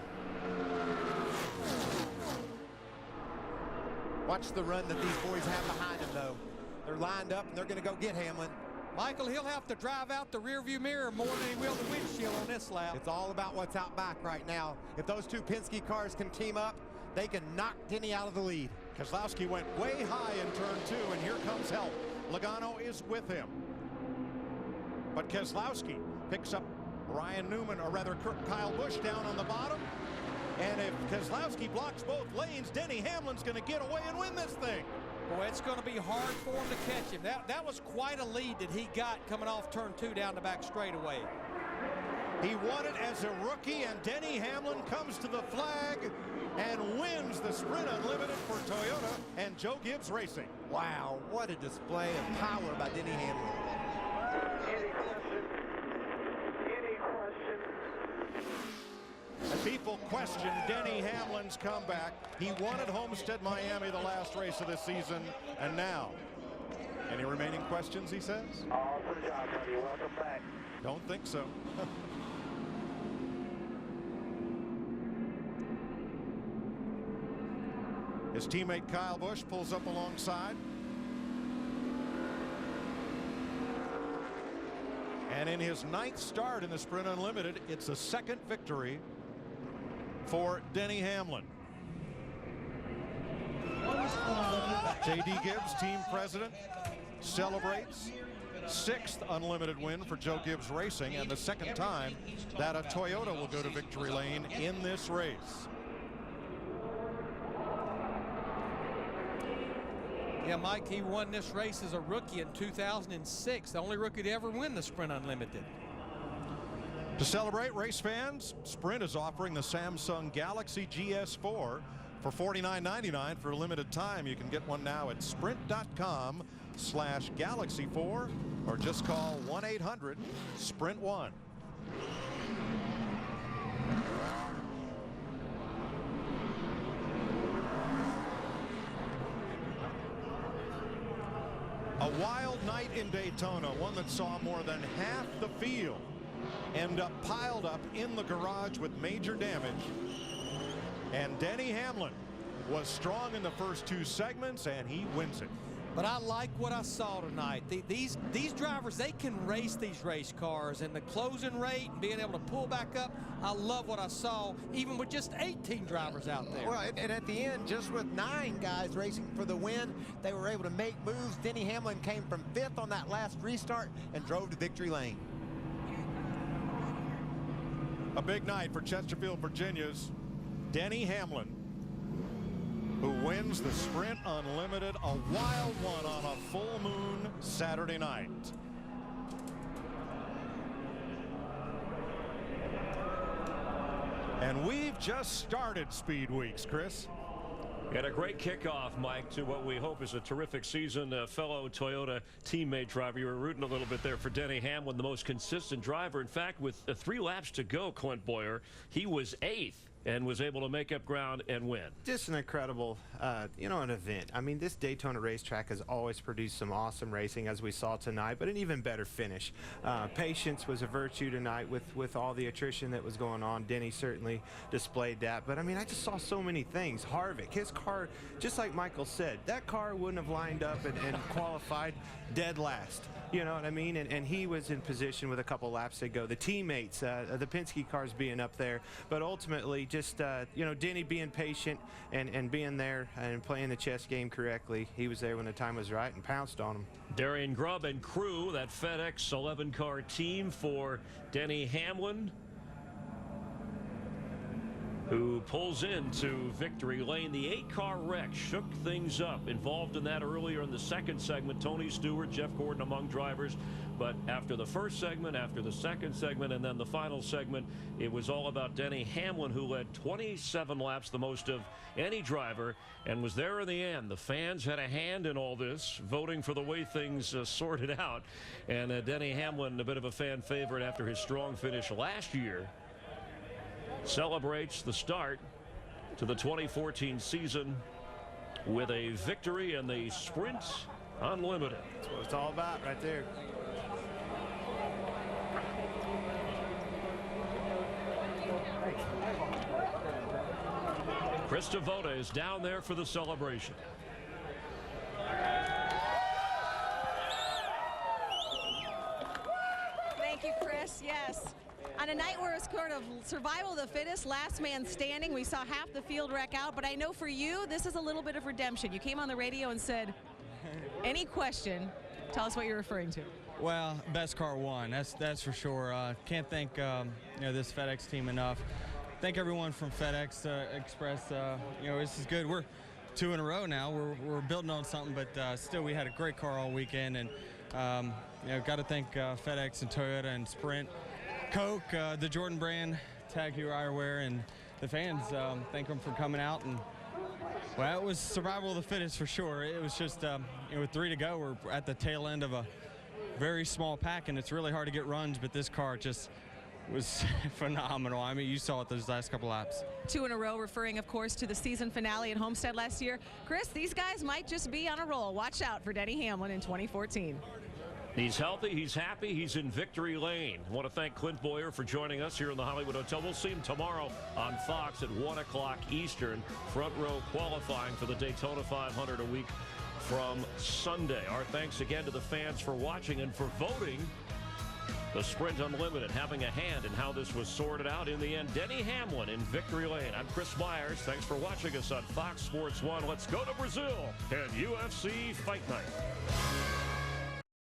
Watch the run that these boys have behind him, though. They're lined up, and they're going to go get Hamlin. Michael, he'll have to drive out the rearview mirror more than he will the windshield on this lap. It's all about what's out back right now. If those 2 Penske cars can team up, they can knock Denny out of the lead. Keselowski went way high in turn 2, and here comes help. Logano is with him. But Keselowski picks up Ryan Newman, or rather Kyle Busch down on the bottom. And if Keselowski blocks both lanes, Denny Hamlin's going to get away and win this thing. Boy, it's going to be hard for him to catch him. That was quite a lead that he got coming off turn 2 down the back straightaway. He won it as a rookie, and Denny Hamlin comes to the flag and wins the Sprint Unlimited for Toyota and Joe Gibbs Racing. Wow, what a display of power by Denny Hamlin. Any question? And people question Denny Hamlin's comeback. He won at Homestead, Miami, the last race of the season, and now. Any remaining questions, he says? Awesome job, buddy. Welcome back. Don't think so. His teammate Kyle Busch pulls up alongside. And in his 9th start in the Sprint Unlimited, it's a second victory for Denny Hamlin. J.D. Gibbs, team president, celebrates 6th Unlimited win for Joe Gibbs Racing, and the 2nd time that a Toyota will go to victory lane in this race. Yeah, Mike, he won this race as a rookie in 2006, the only rookie to ever win the Sprint Unlimited. To celebrate, race fans, Sprint is offering the Samsung Galaxy GS4 for $49.99 for a limited time. You can get one now at sprint.com/Galaxy4 or just call 1-800-SPRINT1. A wild night in Daytona, one that saw more than half the field end up piled up in the garage with major damage. And Denny Hamlin was strong in the first 2 segments, and he wins it. But I like what I saw tonight. These drivers, they can race these race cars, and the closing rate and being able to pull back up, I love what I saw, even with just 18 drivers out there. Well, and at the end, just with 9 guys racing for the win, they were able to make moves. Denny Hamlin came from 5th on that last restart and drove to victory lane. A big night for Chesterfield, Virginia's Denny Hamlin, who wins the Sprint Unlimited, a wild one on a full moon Saturday night. And we've just started Speed Weeks, Chris. And a great kickoff, Mike, to what we hope is a terrific season. A fellow Toyota teammate driver. You were rooting a little bit there for Denny Hamlin, the most consistent driver. In fact, with 3 laps to go, Clint Boyer, he was 8th and was able to make up ground and win. Just an incredible, an event. I mean, this Daytona racetrack has always produced some awesome racing, as we saw tonight, but an even better finish. Patience was a virtue tonight with all the attrition that was going on. Denny certainly displayed that, but I mean, I just saw so many things. Harvick, his car, just like Michael said, that car wouldn't have lined up and qualified dead last. You know what I mean? And he was in position with a couple laps to go. The teammates, the Penske cars being up there, but ultimately just, Denny being patient and being there and playing the chess game correctly. He was there when the time was right and pounced on him. Darian Grubb and crew, that FedEx 11-car team for Denny Hamlin, who pulls into victory lane. The 8-car wreck shook things up. Involved in that earlier in the second segment, Tony Stewart, Jeff Gordon among drivers. But after the first segment, after the second segment, and then the final segment, it was all about Denny Hamlin, who led 27 laps, the most of any driver, and was there in the end. The fans had a hand in all this, voting for the way things sorted out. And Denny Hamlin, a bit of a fan favorite after his strong finish last year, celebrates the start to the 2014 season with a victory in the Sprint Unlimited. That's what it's all about right there. Chris Devoda is down there for the celebration. Thank you, Chris. Yes. On a night where it's sort of survival of the fittest, last man standing, we saw half the field wreck out, but I know for you, this is a little bit of redemption. You came on the radio and said, any question, tell us what you're referring to. Well, best car won, that's for sure. Can't thank this FedEx team enough. Thank everyone from FedEx Express. This is good. We're 2 in a row now. We're building on something, but still we had a great car all weekend, and got to thank FedEx and Toyota and Sprint, Coke, the Jordan brand, Tag Heuer Eyewear, and the fans. Thank them for coming out. And well, it was survival of the fittest for sure. It was just with 3 to go, we're at the tail end of a very small pack, and it's really hard to get runs, but this car just was phenomenal. I mean, you saw it those last couple laps. 2 in a row, referring, of course, to the season finale at Homestead last year. Chris, these guys might just be on a roll. Watch out for Denny Hamlin in 2014. He's healthy, he's happy, he's in victory lane. I want to thank Clint Boyer for joining us here in the Hollywood Hotel. We'll see him tomorrow on Fox at 1 o'clock Eastern. Front row qualifying for the Daytona 500 a week from Sunday. Our thanks again to the fans for watching and for voting the Sprint Unlimited, having a hand in how this was sorted out. In the end, Denny Hamlin in victory lane. I'm Chris Myers. Thanks for watching us on Fox Sports 1. Let's go to Brazil and UFC Fight Night.